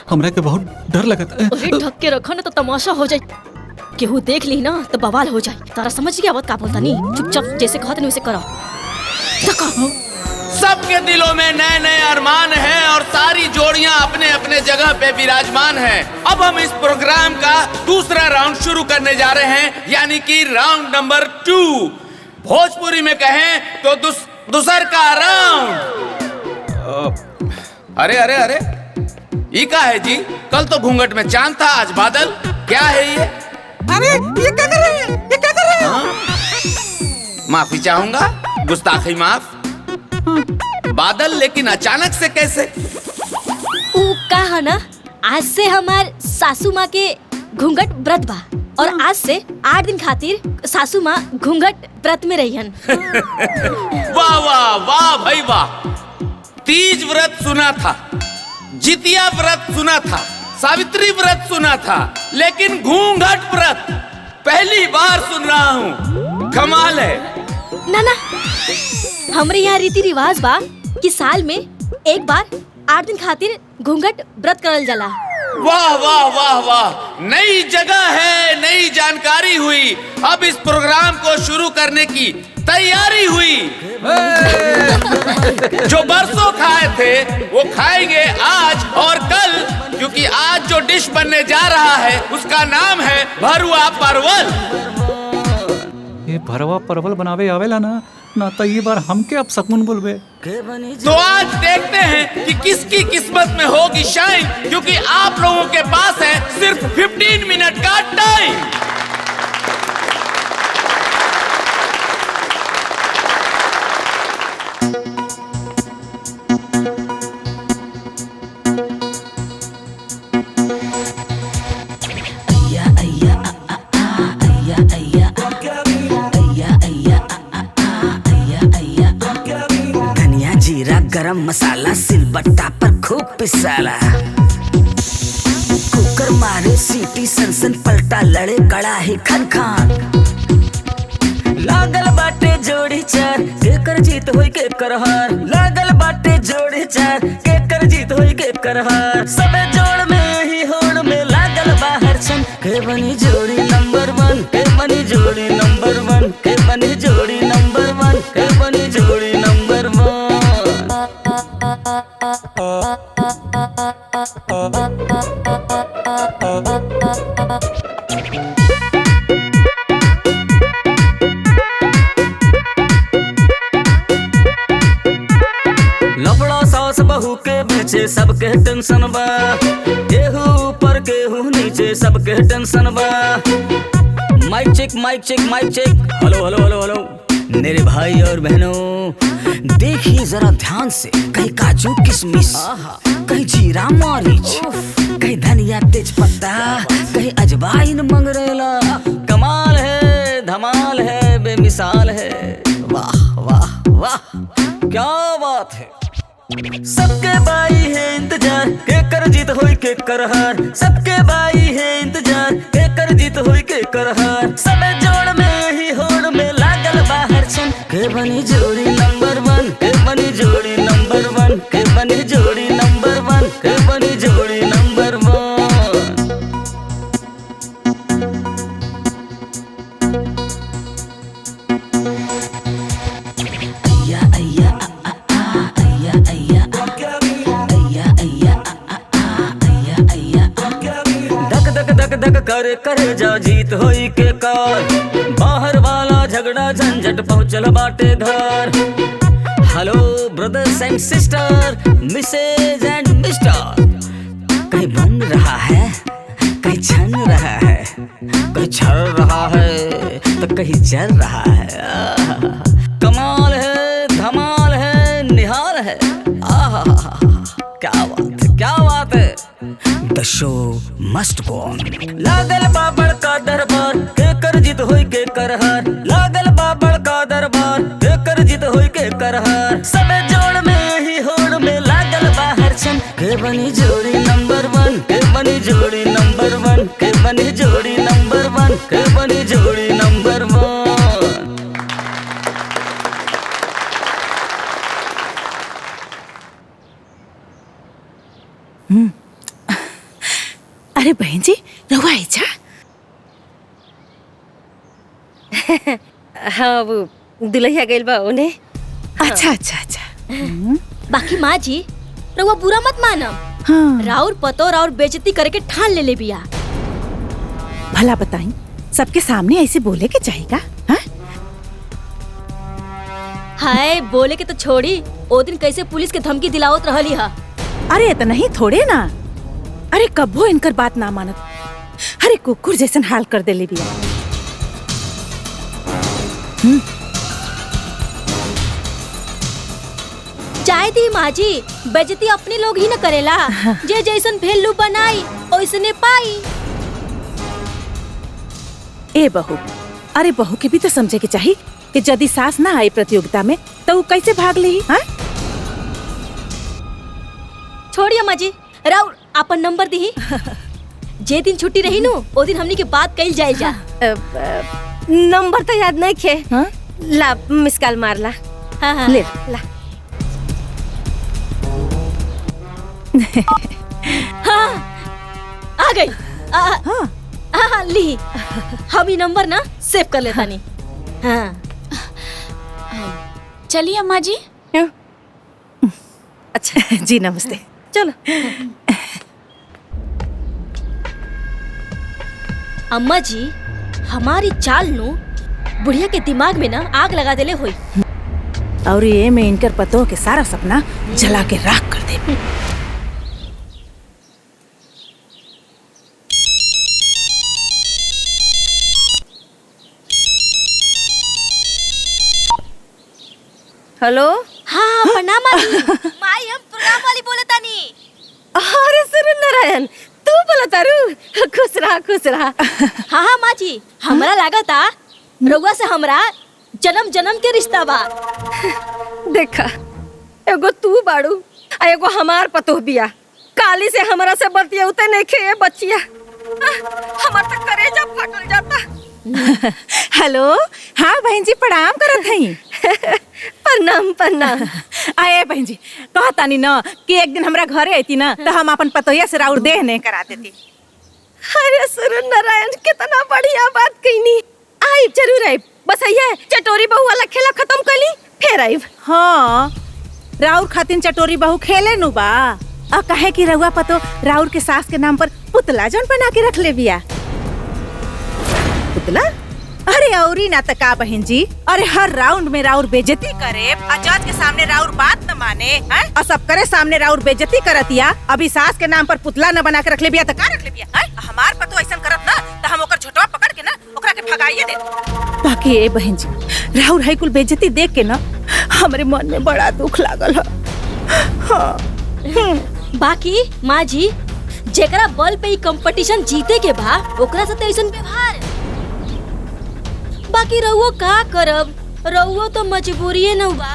हमरा के बहुत डर लगता है। अरे ढक के रखो ना तो तमाशा हो जाए, केहू देख ली ना तो बवाल हो जाए। तारा समझ गया बात का बोलता नहीं, चुपचाप जैसे कहते नहीं वैसे करो। सबके दिलों में नए नए अरमान हैं और सारी जोड़ियां अपने अपने जगह पे विराजमान हैं। अब हम इस प्रोग्राम का दूसरा राउंड शुरू करने जा रहे हैं, यानी कि राउंड नंबर 2। भोजपुरी में कहें तो दूसर का राउंड। अरे अरे अरे ये क्या है जी? कल तो घूंघट में चांद था, आज बादल। क्या है ये? अरे ये क्या कर रहे हैं? ये क्या कर रहे हैं? माफी चाहूंगा, गुस्ताखी माफ। बादल लेकिन अचानक से कैसे? ऊ कहा ना, आज से हमार सासू माँ के घूंघट व्रत बा और आज से 8 दिन खातिर सासू माँ घूंघट व्रत में रहियन। वाह वाह वाह भाई वाह। तीज व्रत सुना था, जितिया व्रत सुना था, सावित्री व्रत सुना था, लेकिन घूंघट व्रत पहली बार सुन रहा हूँ। कमाल है। ना ना, हमरे यहाँ रीति रिवाज बा कि साल में एक बार 8 दिन खातिर घूंघट व्रत करल जाला। वाह वाह वाह वाह, नई जगह है, नई जानकारी हुई। अब इस प्रोग्राम को शुरू करने की तैयारी हुई। जो बरसों खाए थे वो खाएंगे आज और कल, क्योंकि आज जो डिश बनने जा रहा है उसका नाम है भरुआ परवल। ये भरवा परवल बनावे आवेला ना तो ये बार हमके अब सकून बोलबे। तो आज देखते हैं कि किसकी किस्मत में होगी शाइन, क्योंकि आप लोगों के पास है सिर्फ 15 मिनट का टाइम। गरम मसाला सिलबट्टा पर खूब पिसाला, कुकर मारे सीटी सन पलटा लड़े कड़ाही खन खान। लागल बाटे जोड़ी चार केकर जीत होई के करहार, लागल बाटे जोड़ी चार केकर जीत होई के करहार। सबे जोड़ में ही होड़ में लागल बाहर छन, के बनी जोड़ी नंबर 1, के बनी जोड़ी नंबर 1, के बनी जोड़ी नंबर 1, के बनी जोड़ी नंबर 1। लफड़ा सास बहू के पीछे सबके टेंशन बा, केहू ऊपर केहू नीचे सबके टेंशन बा। Mic check mic check mic check, hello hello hello hello. मेरे भाई और बहनों देखिए जरा ध्यान से, कहीं काजू किशमिश, कहीं जीरा मरीच, कहीं धनिया तेज पत्ता, कहीं अजवाइन मंगरेला। कमाल है, धमाल है, बेमिसाल है। वाह वाह वाह, क्या बात है। सबके बाई है इंतजार के कर जीत होई के करहार, सबके बाई है इंतजार के कर जीत होई के करहार। सबे जोड़ में ही होड़ में लागल बाहर छन, के बनी जोड़ी नंबर 1, के बनी जोड़ी नंबर 1, के बनी जोड़ी नंबर 1, के बनी जोड़ी नंबर 1। धक करे करे जा जीत होई के कार, बाहर वाला झगड़ा झंझट पहुंचल बाटे घर। Hello brothers and sister, Mrs and Mister, कहीं बन रहा है, कहीं छन रहा है, कहीं छर रहा है तो कहीं जल रहा है। कमाल है, धमाल है, निहाल है। आहा, क्या बात है, क्या बात है। The show must go on. लागल बाबड़ का दरबार के कर जीत होई के करहार, लागल बाबड़ का दरबार के कर जीत होई के करहार। सबे जोड़ में ही होड़ में लागल बाहर छन, के बनी जोड़ी नंबर 1, के बनी जोड़ी नंबर 1, के बनी जोड़ी नंबर 1, के बनी जोड़ी नंबर 1। अरे बहन जी रहुआ आइजा। हाँ वो दुल्हिया गइल बा उन्हें। अच्छा अच्छा अच्छा। बाकी माँ जी रहुआ बुरा मत मानम। राउर पतो राउर बेइज्जती करे के ठान ले बिया। भला बताई सबके सामने ऐसे बोले के चाहेगा? हाय बोले के तो छोड़ी, ओ दिन कैसे पुलिस के धमकी दिलावत रहली हा। अरे इतना ही थोड़े ना, अरे कब्बो इनकर बात ना मानत। अरे कुकुर जैसन हाल कर देले बिया। चाहे दी माँ जी, बेइज्जती अपने लोग ही न करेला। जे जैसन भेलू बनाई ओइसने पाई। ए बहू, अरे बहू के भी तो समझे के चाहिए कि यदि सास ना आए प्रतियोगिता में तो वो कैसे भाग ली? हाँ? छोड़िए माँ जी, राउर अपन नंबर दी। जे दिन छुट्टी रही नु ओ दिन हमनी के बात कइल जाए जा। नंबर तो याद नहीं खे। ला मिस कॉल मार ला। हाँ। ले ला। हाँ आ गई। हाँ ली। हम ये नंबर ना सेव कर लेता नहीं। हाँ चलिए अम्मा जी। अच्छा जी नमस्ते। चलो। अम्मा जी हमारी चाल नु बुढ़िया के दिमाग में ना आग लगा देले हुई। और ये में इनकर पतों के सारा सपना जला के राख कर दे। हेलो। हाँ प्रणाम माई। माई हम प्रोग्राम वाली बोले तानी। अरे सुरन नारायण तू बोला तारू। खुश रहा खुश रहा। हाँ हाँ माँ जी हमरा लगा था रउआ से हमरा जन्म जन्म के रिश्ता बा। देखा एगो तू बाड़ू आ एगो हमार पतोह बिया। काली से हमरा से बतिया उते नहीं खे बच्चिया। हमार तो करेजा फटल जाता। हेलो। हाँ बहन जी प्रणाम करत हई। प्रणाम प्रणाम। आए बहन जी कहतानी ना कि एक दिन हमरा घरे आती ना तो हम अपन पतोहिया से राउर देह नहीं करा देती। अरे सुरन नारायण कितना बढ़िया बात कईनी। आई जरूर आई। बस ये चटोरी बहू वाला खेला खत्म कली फिर आई। हाँ राउर खातिन चटोरी बहू खेले नु बा। आ कहे कि रउआ पतो राउर के सास के नाम पर पुतला जौन बना के रख ले बिया। पुतला? अरे औरी ना तका बहन जी। अरे हर राउंड में राउर बेइज्जती करे और जज के सामने राउर बात न माने हैं और सब करे सामने राउर बेइज्जती करतिया। अभी सास के नाम पर पुतला न बना के रख ले बिया त का रख ले बिया? हमार पतो ऐसन करत ना त हम ओकर झोटवा पकड़ के ना ओकरा के भगाइए दे। बाकी ए बहन जी राउर है कुल बेइज्जती देख के ना हमरे मन में बड़ा दुख लागल है। हाँ। बाकी माँ जी जेकरा बल पे कंपटीशन जीते के बा ओकरा से तो ऐसन व्यवहार। बाकी रहुओ का करब, रहुओ तो मजबूरी न बा।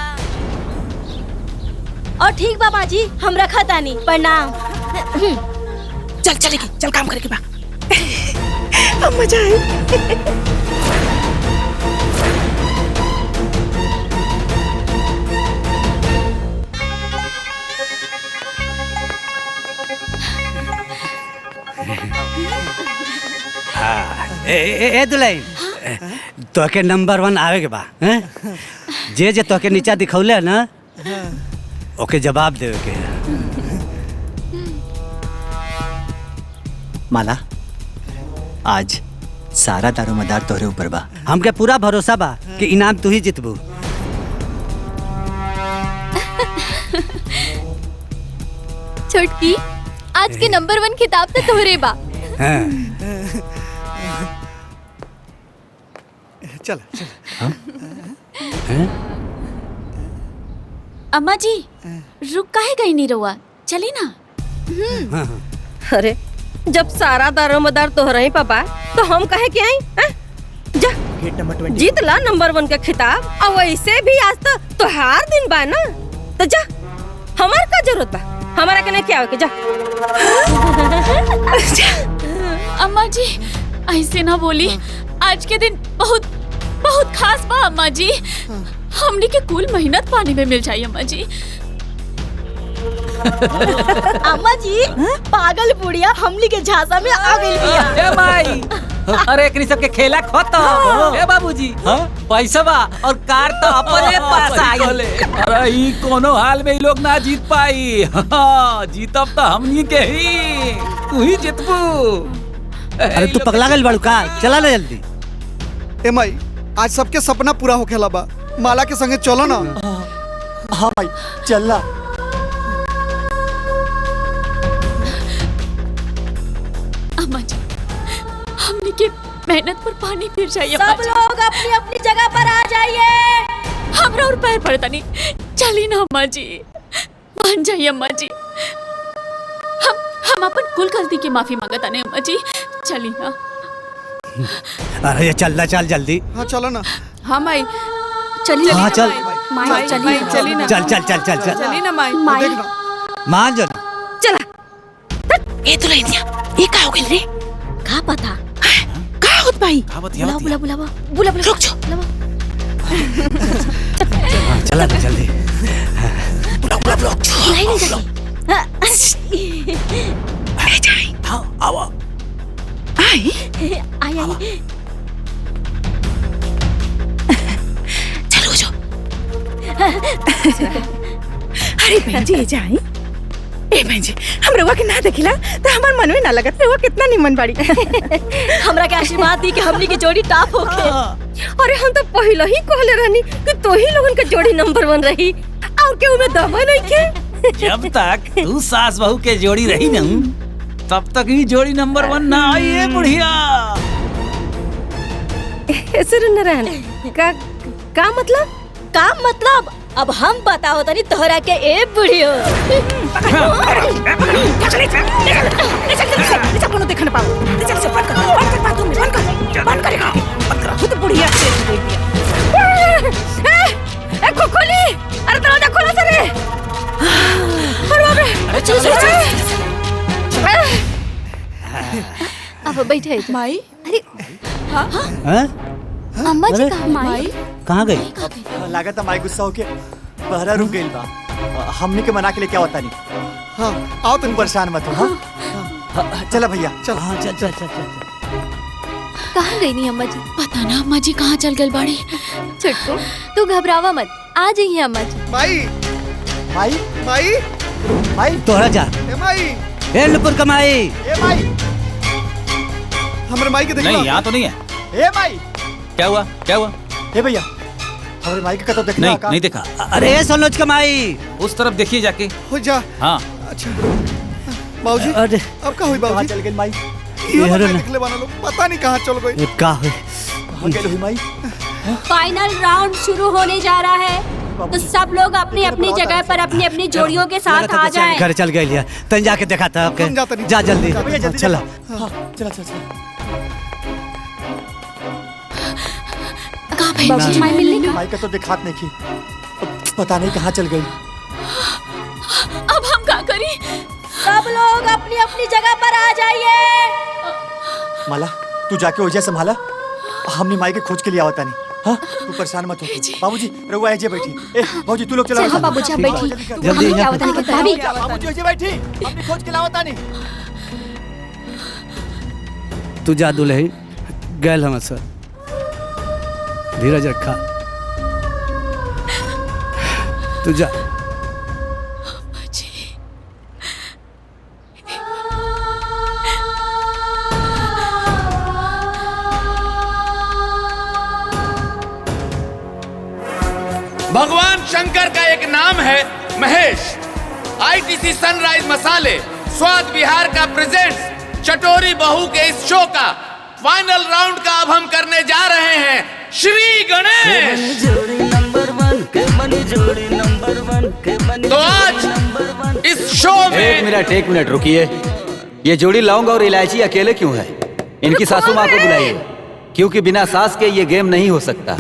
और ठीक बा माँ जी हम रखा तानी। प्रणाम। चल चलेगी चल काम करेगी बा। अब मजा आए। हाँ ए दुल्हन तो के नंबर 1 आवे के बा। जे जे तो के नीचा दिखौले ना ओके जवाब देवे के। माला आज सारा दारोमदार तोहरे ऊपर बा। हमके पूरा भरोसा बा कि इनाम तू ही जितबू। छोटकी आज के नंबर 1 खिताब तो तोहरे बा। चल अम्मा जी रुक काहे गई नहीं रहुआ, चली ना। अरे जब सारा दारोमदार तोहरा ही पापा तो हम कहे के आई? जा जीत ला नंबर 1 का खिताब। और वैसे भी आज तो त्योहार दिन बा ना तो जा। हमार का जरूरत बा, हमारा के नहीं क्या हो के जा। अम्मा जी ऐसे ना बोली, आज के दिन बहुत बहुत खास बा अम्मा जी। हमने के कुल मेहनत पानी में मिल जाई अम्मा जी। अम्मा जी पागल बुढ़िया हमली के झांसा में आ गई बिया। ए माई अरे एकनी सबके खेला खत्म। ए बाबूजी पैसा बा और कार तो अपने पास आ गए। अरे ई कोनो हाल में ई लोग ना जीत पाई। जीतब तो हमनी के ही, तू ही जीतबू। अरे तू पगला गइल बाड़ू का? चला ना जल्दी। ए माई आज सबके सपना पूरा होखेला बा, माला के संगे चलो ना। हाँ भाई चलना। अम्मा जी हमने के मेहनत पर पानी फिर जाइए। सब लोग अपनी अपनी जगह पर आ जाइए। हमरा और पैर पड़ता नहीं, चली ना अम्मा जी, मान जाइए अम्मा जी। हम अपन कुल गलती की माफी मांगता नहीं अम्मा जी, चली ना। अरे ये चल जल्दी। हाँ चलो ना। हाँ माई चली। हाँ चल माई चली ना। चल चली ना माई। मान जो। चला ए दुल्हनिया ये का हो गइल रे? का पता का होत भाई? बुला रुक जाओ। चला जल्दी। नहीं जाके आओ आई चलो जो। अरे बहन जी जाई। ए बहन जी हम रउआ के ना देखिला तो हमार मन में ना लगत रउआ कितना निमन बाड़ी। हमरा के आशीर्वाद दी कि हमनी की जोड़ी टॉप होके। अरे हम तो पहले ही कहले रहनी कि तो ही लोगन के जोड़ी नंबर 1 रही और केहू में दवा नहीं के। जब तक तू सास बहू के जोड़ी रही ना तब तक ही जोड़ी नंबर 1 ना आई है बुढ़िया। नारायण का मतलब अब हम बताओ तनी तोहरा के ए बुढ़ियो। कोनो देख ना पाओ। चल से बंद कर बाथरूम में बंद कर खुद बुढ़िया से ए खोली अरे दरवाजा खोलो सरे। अरे बाप रे अरे चलो अब बैठे माई। अरे हैं? अम्मा जी अरे? कहाँ माई? कहाँ गई? लागत है माई गुस्सा होके बहरा रुक गइल बा। हमनी के मना के लिए क्या होता नहीं। हाँ आओ तुम परेशान मत हो। हाँ चला भैया चल। हाँ चल। कहाँ गई नहीं अम्मा जी? पता ना अम्मा जी कहाँ चल गए बाड़ी। छुटकू तू घबरावा मत, आ जाइए अम्मा जी। माई तोहरा जा। ए माई ए नुपुर कमाई। ए माई हमरे माई के देखला। नहीं यहाँ तो नहीं है। ए माई क्या हुआ? ए भैया हमारे माई का तो देखना नहीं का? नहीं देखा। अरे सोनोज कमाई उस तरफ देखिए जाके। हो जा। हाँ अच्छा बाबूजी अरे अब का हुई बाबूजी? चल गई माई। ये यार माई देखले वाला लोग पता नहीं कहाँ चल गए। का हुई? कहाँ गई माई? फाइनल राउंड शुरू होने जा रहा है तो सब लोग अपनी अपनी जगह पर अपनी अपनी जोड़ियों के साथ आ जाएं। घर चल गए लिया तन जाके देखा था। जा जल्दी चला। बाबूजी माई मिलने का। माई का तो दिखात नहीं की, पता नहीं कहाँ चल गई। अब हम क्या करें? सब लोग अपनी अपनी जगह पर आ जाइए। माला तू जाके ओझा संभाला, हमने माई के खोज के लिए आवता नहीं। हाँ तू परेशान मत हो। बाबूजी रहुआ ऐसे बैठी। ए बाबूजी तू लोग चला। चलो बाबूजी, आप बैठी। जल्दी बाबूजी ऐसे बैठी, हमने खोज के लावता नहीं। तू जा दुल्हन गैल हम सर धीरज रखा। तू जा। भगवान शंकर का एक नाम है महेश। आईटीसी सनराइज मसाले स्वाद विहार का प्रेजेंट्स चटोरी बहू के इस शो का फाइनल राउंड का अब हम करने जा रहे हैं श्री गणेश। तो आज इस शो में एक मिनट रुकिए। ये जोड़ी लौंग और इलायची अकेले क्यों है? इनकी सासू माँ को बुलाइए, क्योंकि बिना सास के ये गेम नहीं हो सकता।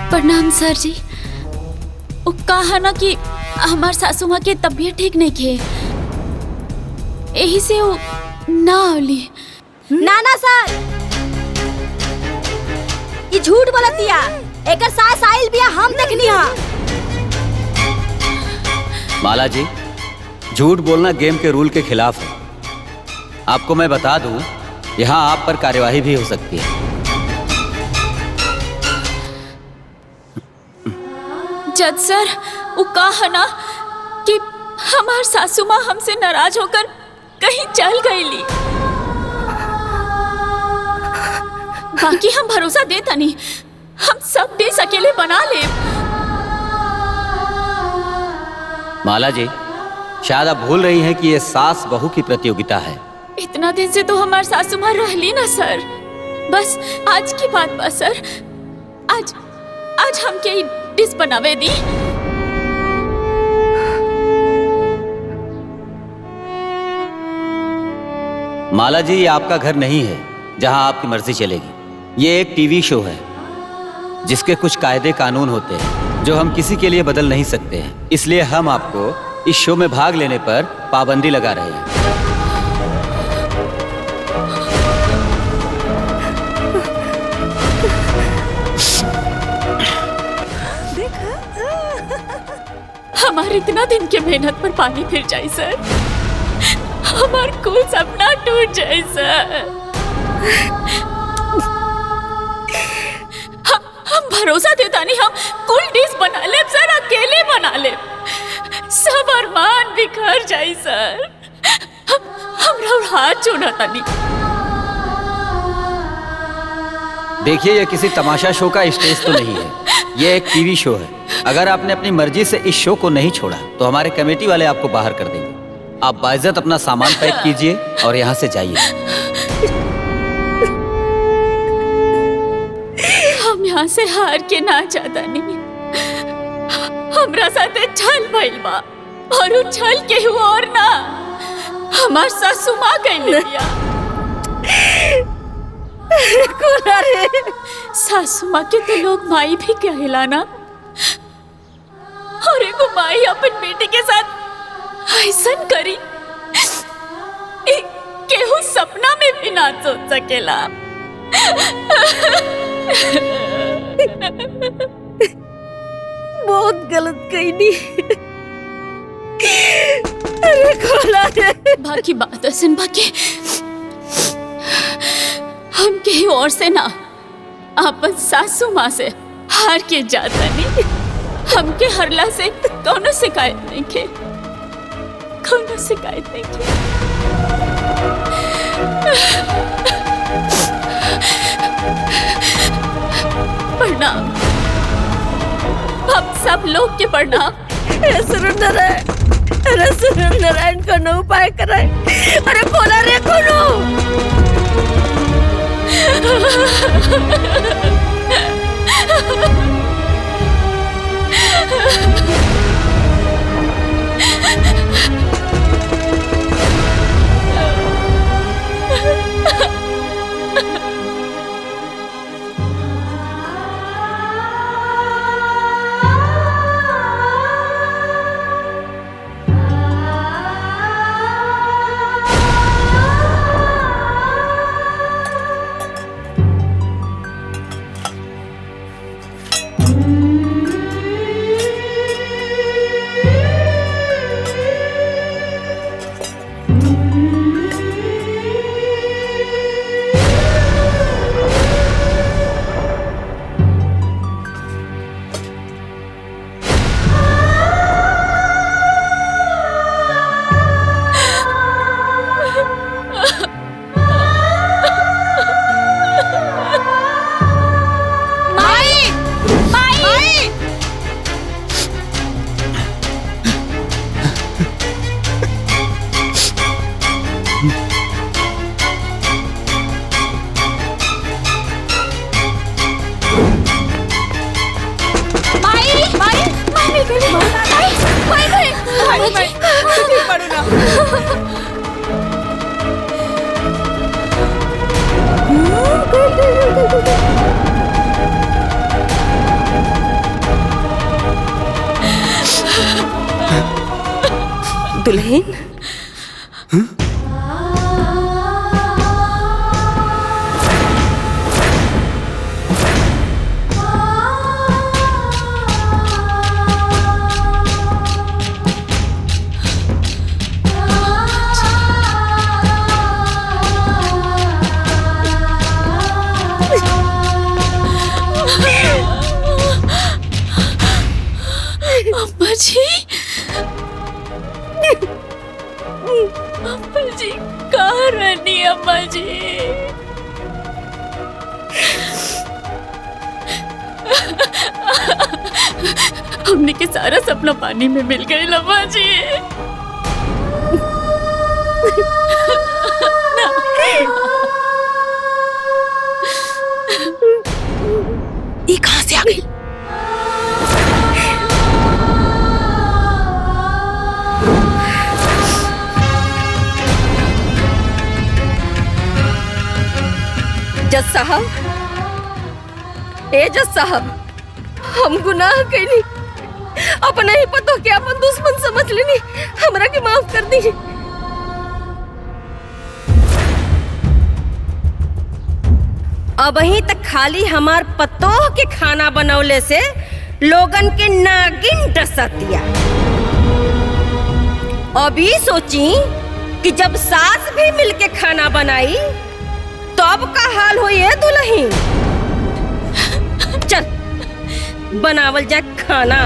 प्रणाम सर जी। वो कहा ना कि हमार सासू माँ की तबीयत ठीक नहीं थे, यही से वो ना आवली। नाना सर ये झूठ बोलतिया, एकर सास आइल बिया, हम देखनी हा। माला जी, झूठ बोलना गेम के रूल के खिलाफ है। आपको मैं बता दूं, यहाँ आप पर कार्यवाही भी हो सकती है। जज सर, वो कहा ना कि हमार सासू माँ हमसे नाराज होकर कहीं चल गईली। बाकी हम भरोसा देता नहीं, हम सब डिश अकेले बना ले। माला जी, शायद आप भूल रही हैं कि ये सास बहू की प्रतियोगिता है। इतना दिन से तो हमार सासू माँ रहली ना सर, बस आज की बात बा सर। आज हम के डिश बनावे दी। माला जी, ये आपका घर नहीं है जहां आपकी मर्जी चलेगी। ये एक टीवी शो है जिसके कुछ कायदे कानून होते हैं जो हम किसी के लिए बदल नहीं सकते हैं। इसलिए हम आपको इस शो में भाग लेने पर पाबंदी लगा रहे हैं। हमारे इतना दिन के मेहनत पर पानी फिर जाए सर, हमार कुल सपना टूट जाए सर। हम भरोसा देता नहीं, हम कुल डिश बना ले सर, अकेले बना ले, सब अरमान बिखर जाए सर। हम हाथ जोड़ता नहीं। देखिए, ये किसी तमाशा शो का स्टेज तो नहीं है, ये एक टीवी शो है। अगर आपने अपनी मर्जी से इस शो को नहीं छोड़ा तो हमारे कमेटी वाले आपको बाहर कर देंगे। आप बाइज्जत अपना सामान पैक कीजिए और यहाँ से जाइए। हम यहाँ से हार के ना जाता नहीं, हमरा साथे छल भइल बा, और उ छल केहू और ना, हमार सासू माँ कइले बिया। सासू माँ के तो लोग माई भी कहेला ना, और एगो माई अपन बेटी के साथ ऐसन करी केहू सपना में भी ना सोच सकेला। बहुत गलत कही। अरे खोला रे। बाकी बात सुन, बाकी हम कहीं और से ना, अपन सासू माँ से हार के जाता नहीं। हमके हरला से कौनो शिकायत नहीं के, कौनो शिकायत नहीं के। प्रणाम, अब सब लोग के प्रणाम। सुरेंद्र नारायण कोनो उपाय कराए। अरे खोला रे कोनो। दुल्हन हमने के सारा सपना पानी में मिल गए अम्मा जी। ये कहां से आ गई? जज साहब, ए जज साहब, हम गुनाह कैनी, अपना ही पतो के अपन दुश्मन समझ लेनी, हमरा के माफ कर दी। अब ही तक खाली हमार पतोह के खाना बनौले से लोगन के नागिन डसतिया। अभी सोची कि जब सास भी मिलके खाना बनाई तब का हाल हो ये दुल्हन। चल बनावल जाए खाना।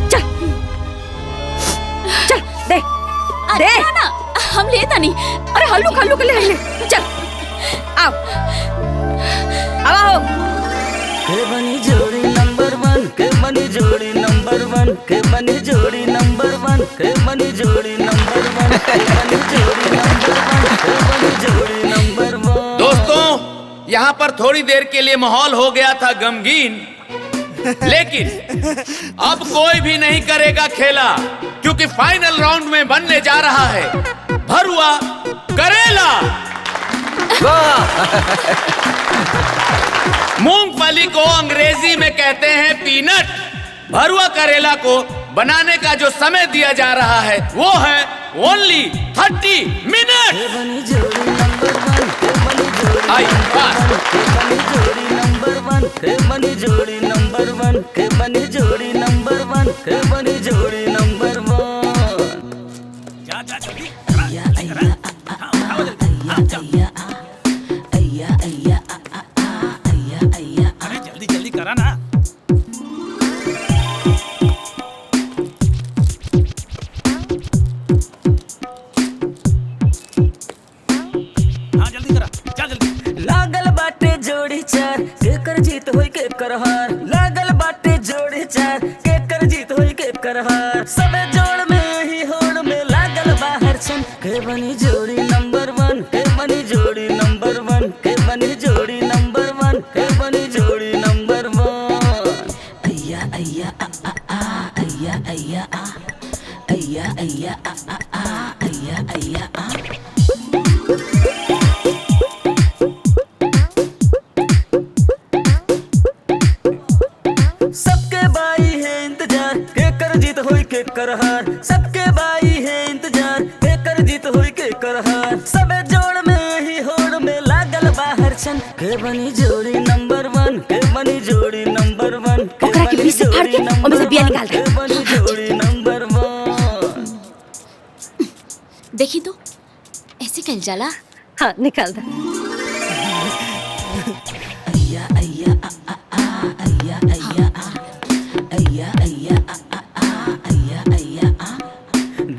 चल चल दे दे ना, हम लेता नहीं। अरे हल्लू खल्लू के ले चल आओ आओ। के बनी जोड़ी नंबर 1, के बनी जोड़ी नंबर 1, के बनी जोड़ी नंबर 1, के बनी जोड़ी नंबर 1, के बनी जोड़ी नंबर 1, के बनी जोड़ी नंबर 1। दोस्तों, यहाँ पर थोड़ी देर के लिए माहौल हो गया था गमगीन, लेकिन अब कोई भी नहीं करेगा खेला, क्योंकि फाइनल राउंड में बनने जा रहा है भरुआ करेला। मूंगफली को अंग्रेजी में कहते हैं पीनट। भरुआ करेला को बनाने का जो समय दिया जा रहा है वो है ओनली 30 मिनट। आई बात। नंबर 1, के बनी जोड़ी नंबर 1, के बनी जोड़ी नंबर 1, के बनी जोड़ी नंबर 1। जा जा जल्दी। अरे जल्दी जल्दी करा ना। हाँ जल्दी करा, जा जल्दी। लागल बाटे जोड़ी चार, के कर जीत होई के कर हार। लागल बाटे जोड़ी चार, के कर जीत होई के कर हार। सबे जोड़ में ही होड़ में लागल बाहर छन। के बनी जोड़ी नंबर 1, के बनी जोड़ी नंबर 1, के बनी जोड़ी नंबर 1, के बनी जोड़ी नंबर 1। अय्या अय्या आ आ आ, अय्या अय्या आ, अय्या अय्या आ आ आ, अय्या अय्या आ। सबके बाई है इंतजार, के कर जीत होई के कर हार। सबके बाई है इंतजार, के कर जीत होई के कर हार। सबे जोड़ में ही होड़ में लागल बाहर छन। के बनी जोड़ी नंबर 1, के बनी जोड़ी नंबर 1, ओकरा के बीच से फाड़ के ओमे से बिया निकाल दे। के बनी जोड़ी नंबर 1। देखी तो ऐसे कल जाला। हाँ निकाल दे। अय्या अय्या आ आ आ, अय्या अय्या आ, अय्या अय्या आ आ आ, अय्या अय्या आ।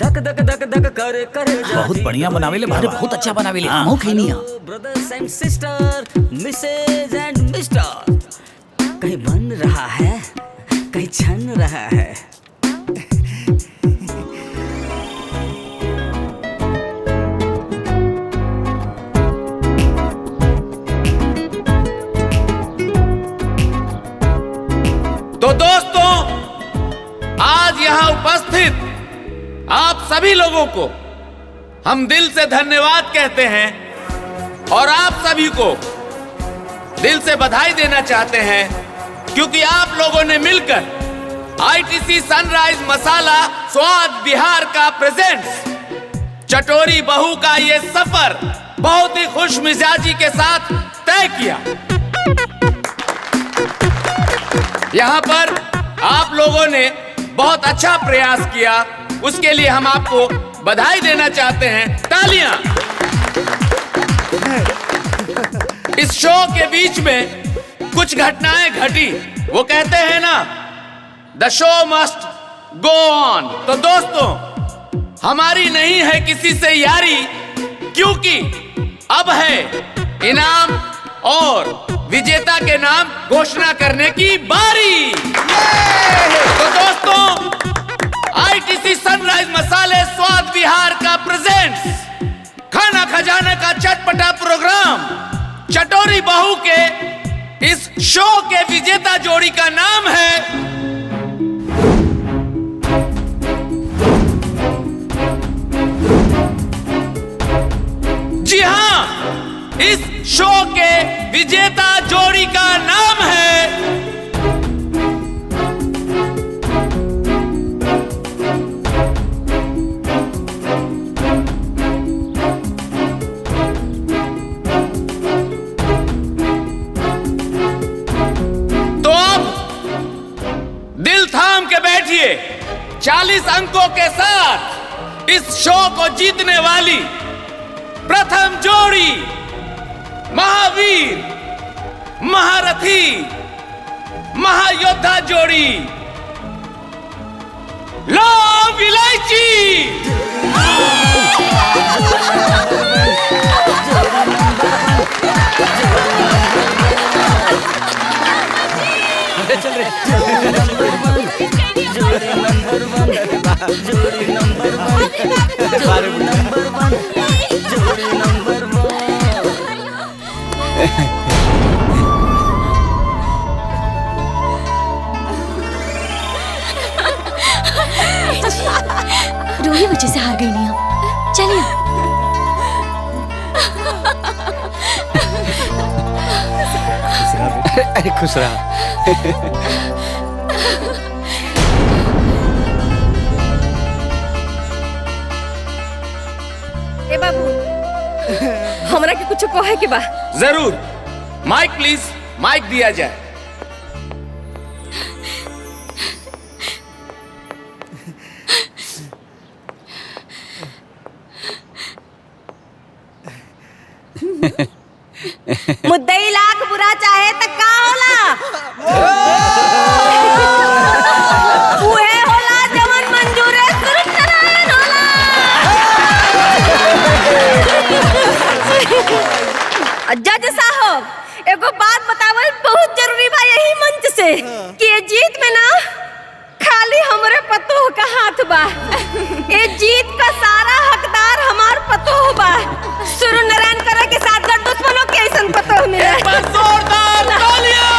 धक धक धक धक करे करे जा। बहुत बढ़िया बनावेले भारे, बहुत अच्छा बनावेले। हमहू खैनी है। Brothers and sister, Mrs and Mister, कहीं बन रहा है, कहीं छन रहा है। तो दोस्तों, आज यहाँ उपस्थित आप सभी लोगों को हम दिल से धन्यवाद कहते हैं और आप सभी को दिल से बधाई देना चाहते हैं, क्योंकि आप लोगों ने मिलकर आईटीसी सनराइज मसाला स्वाद बिहार का प्रेजेंट्स चटोरी बहू का ये सफर बहुत ही खुश मिजाजी के साथ तय किया। यहाँ पर आप लोगों ने बहुत अच्छा प्रयास किया, उसके लिए हम आपको बधाई देना चाहते हैं। तालियां। इस शो के बीच में कुछ घटनाएं घटी, वो कहते हैं ना, द शो मस्ट गो ऑन। तो दोस्तों, हमारी नहीं है किसी से यारी, क्योंकि अब है इनाम और विजेता के नाम घोषणा करने की बारी। तो दोस्तों, आईटीसी सनराइज मसाले स्वाद विहार का प्रेजेंट्स खाना खजाना का चटपटा प्रोग्राम चटोरी बहू के इस शो के विजेता जोड़ी का नाम है जी हां, इस शो के विजेता जोड़ी का नाम है तो अब दिल थाम के बैठिए। 40 अंकों के साथ इस शो को जीतने वाली प्रथम जोड़ी महावीर, महारथी, महायोद्धा जोड़ी लौंग इलायची। चल रोही वजह से हार गई नहीं हम। चलिए अरे खुश रहा। ए बाबू, हमरा के कुछ कहे के बा। जरूर, माइक प्लीज, माइक दिया जाए। मुद्दई लाख बुरा चाहे त का होला? उहे होला जवन मंजूरे सुरनारायण होला। जज साहब, एगो बात बतावल बहुत जरूरी बा यही मंच से कि ये जीत में ना खाली हमरे पतोह का हाथ बा। ये जीत का सारा हकदार हमार पतोह बा। सूर्यनारायण करे के साथ गढ़ दुश्मनों के ऐसन पतोह मिले। जोरदार तालियां।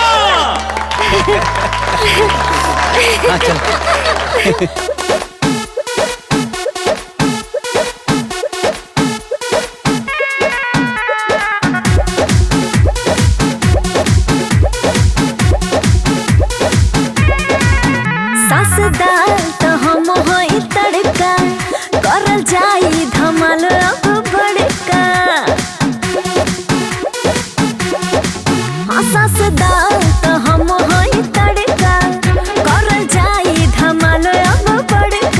हाँ, चल। सासदार तो हम होई तड़का करल जाई धमाल अब बड़का। हाँ सासदार तो हम होई तड़का करल जाई धमाल अब बड़का।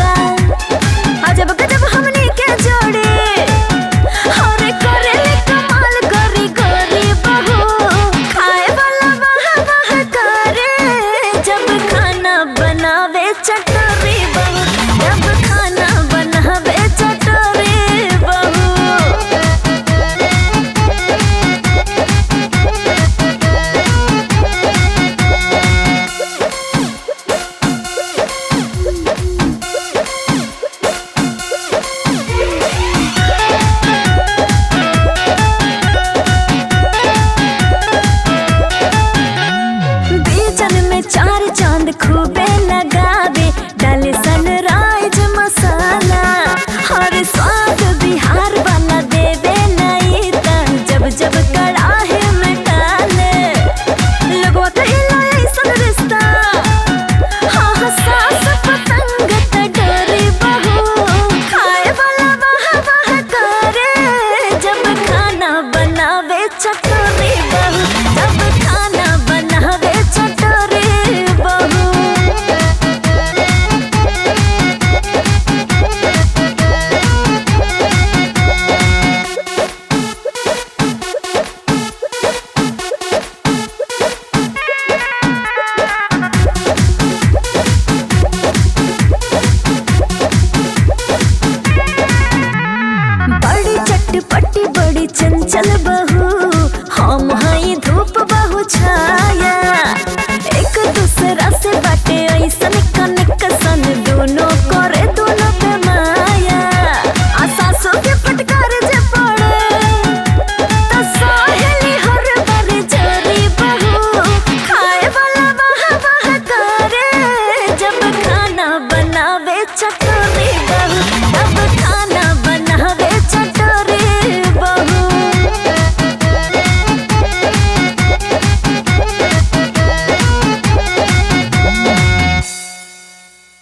चंचल बहू हम हई धूप बहु छाया एक दूसरा से बाटे ऐसन कनेक्शन दोनों करे दोनों पे माया आसासों के फटकार जे पड़े तो सहेली हर बार जोरी बहू खाए वाला वाह वाह करे जब खाना बनावे चक्कर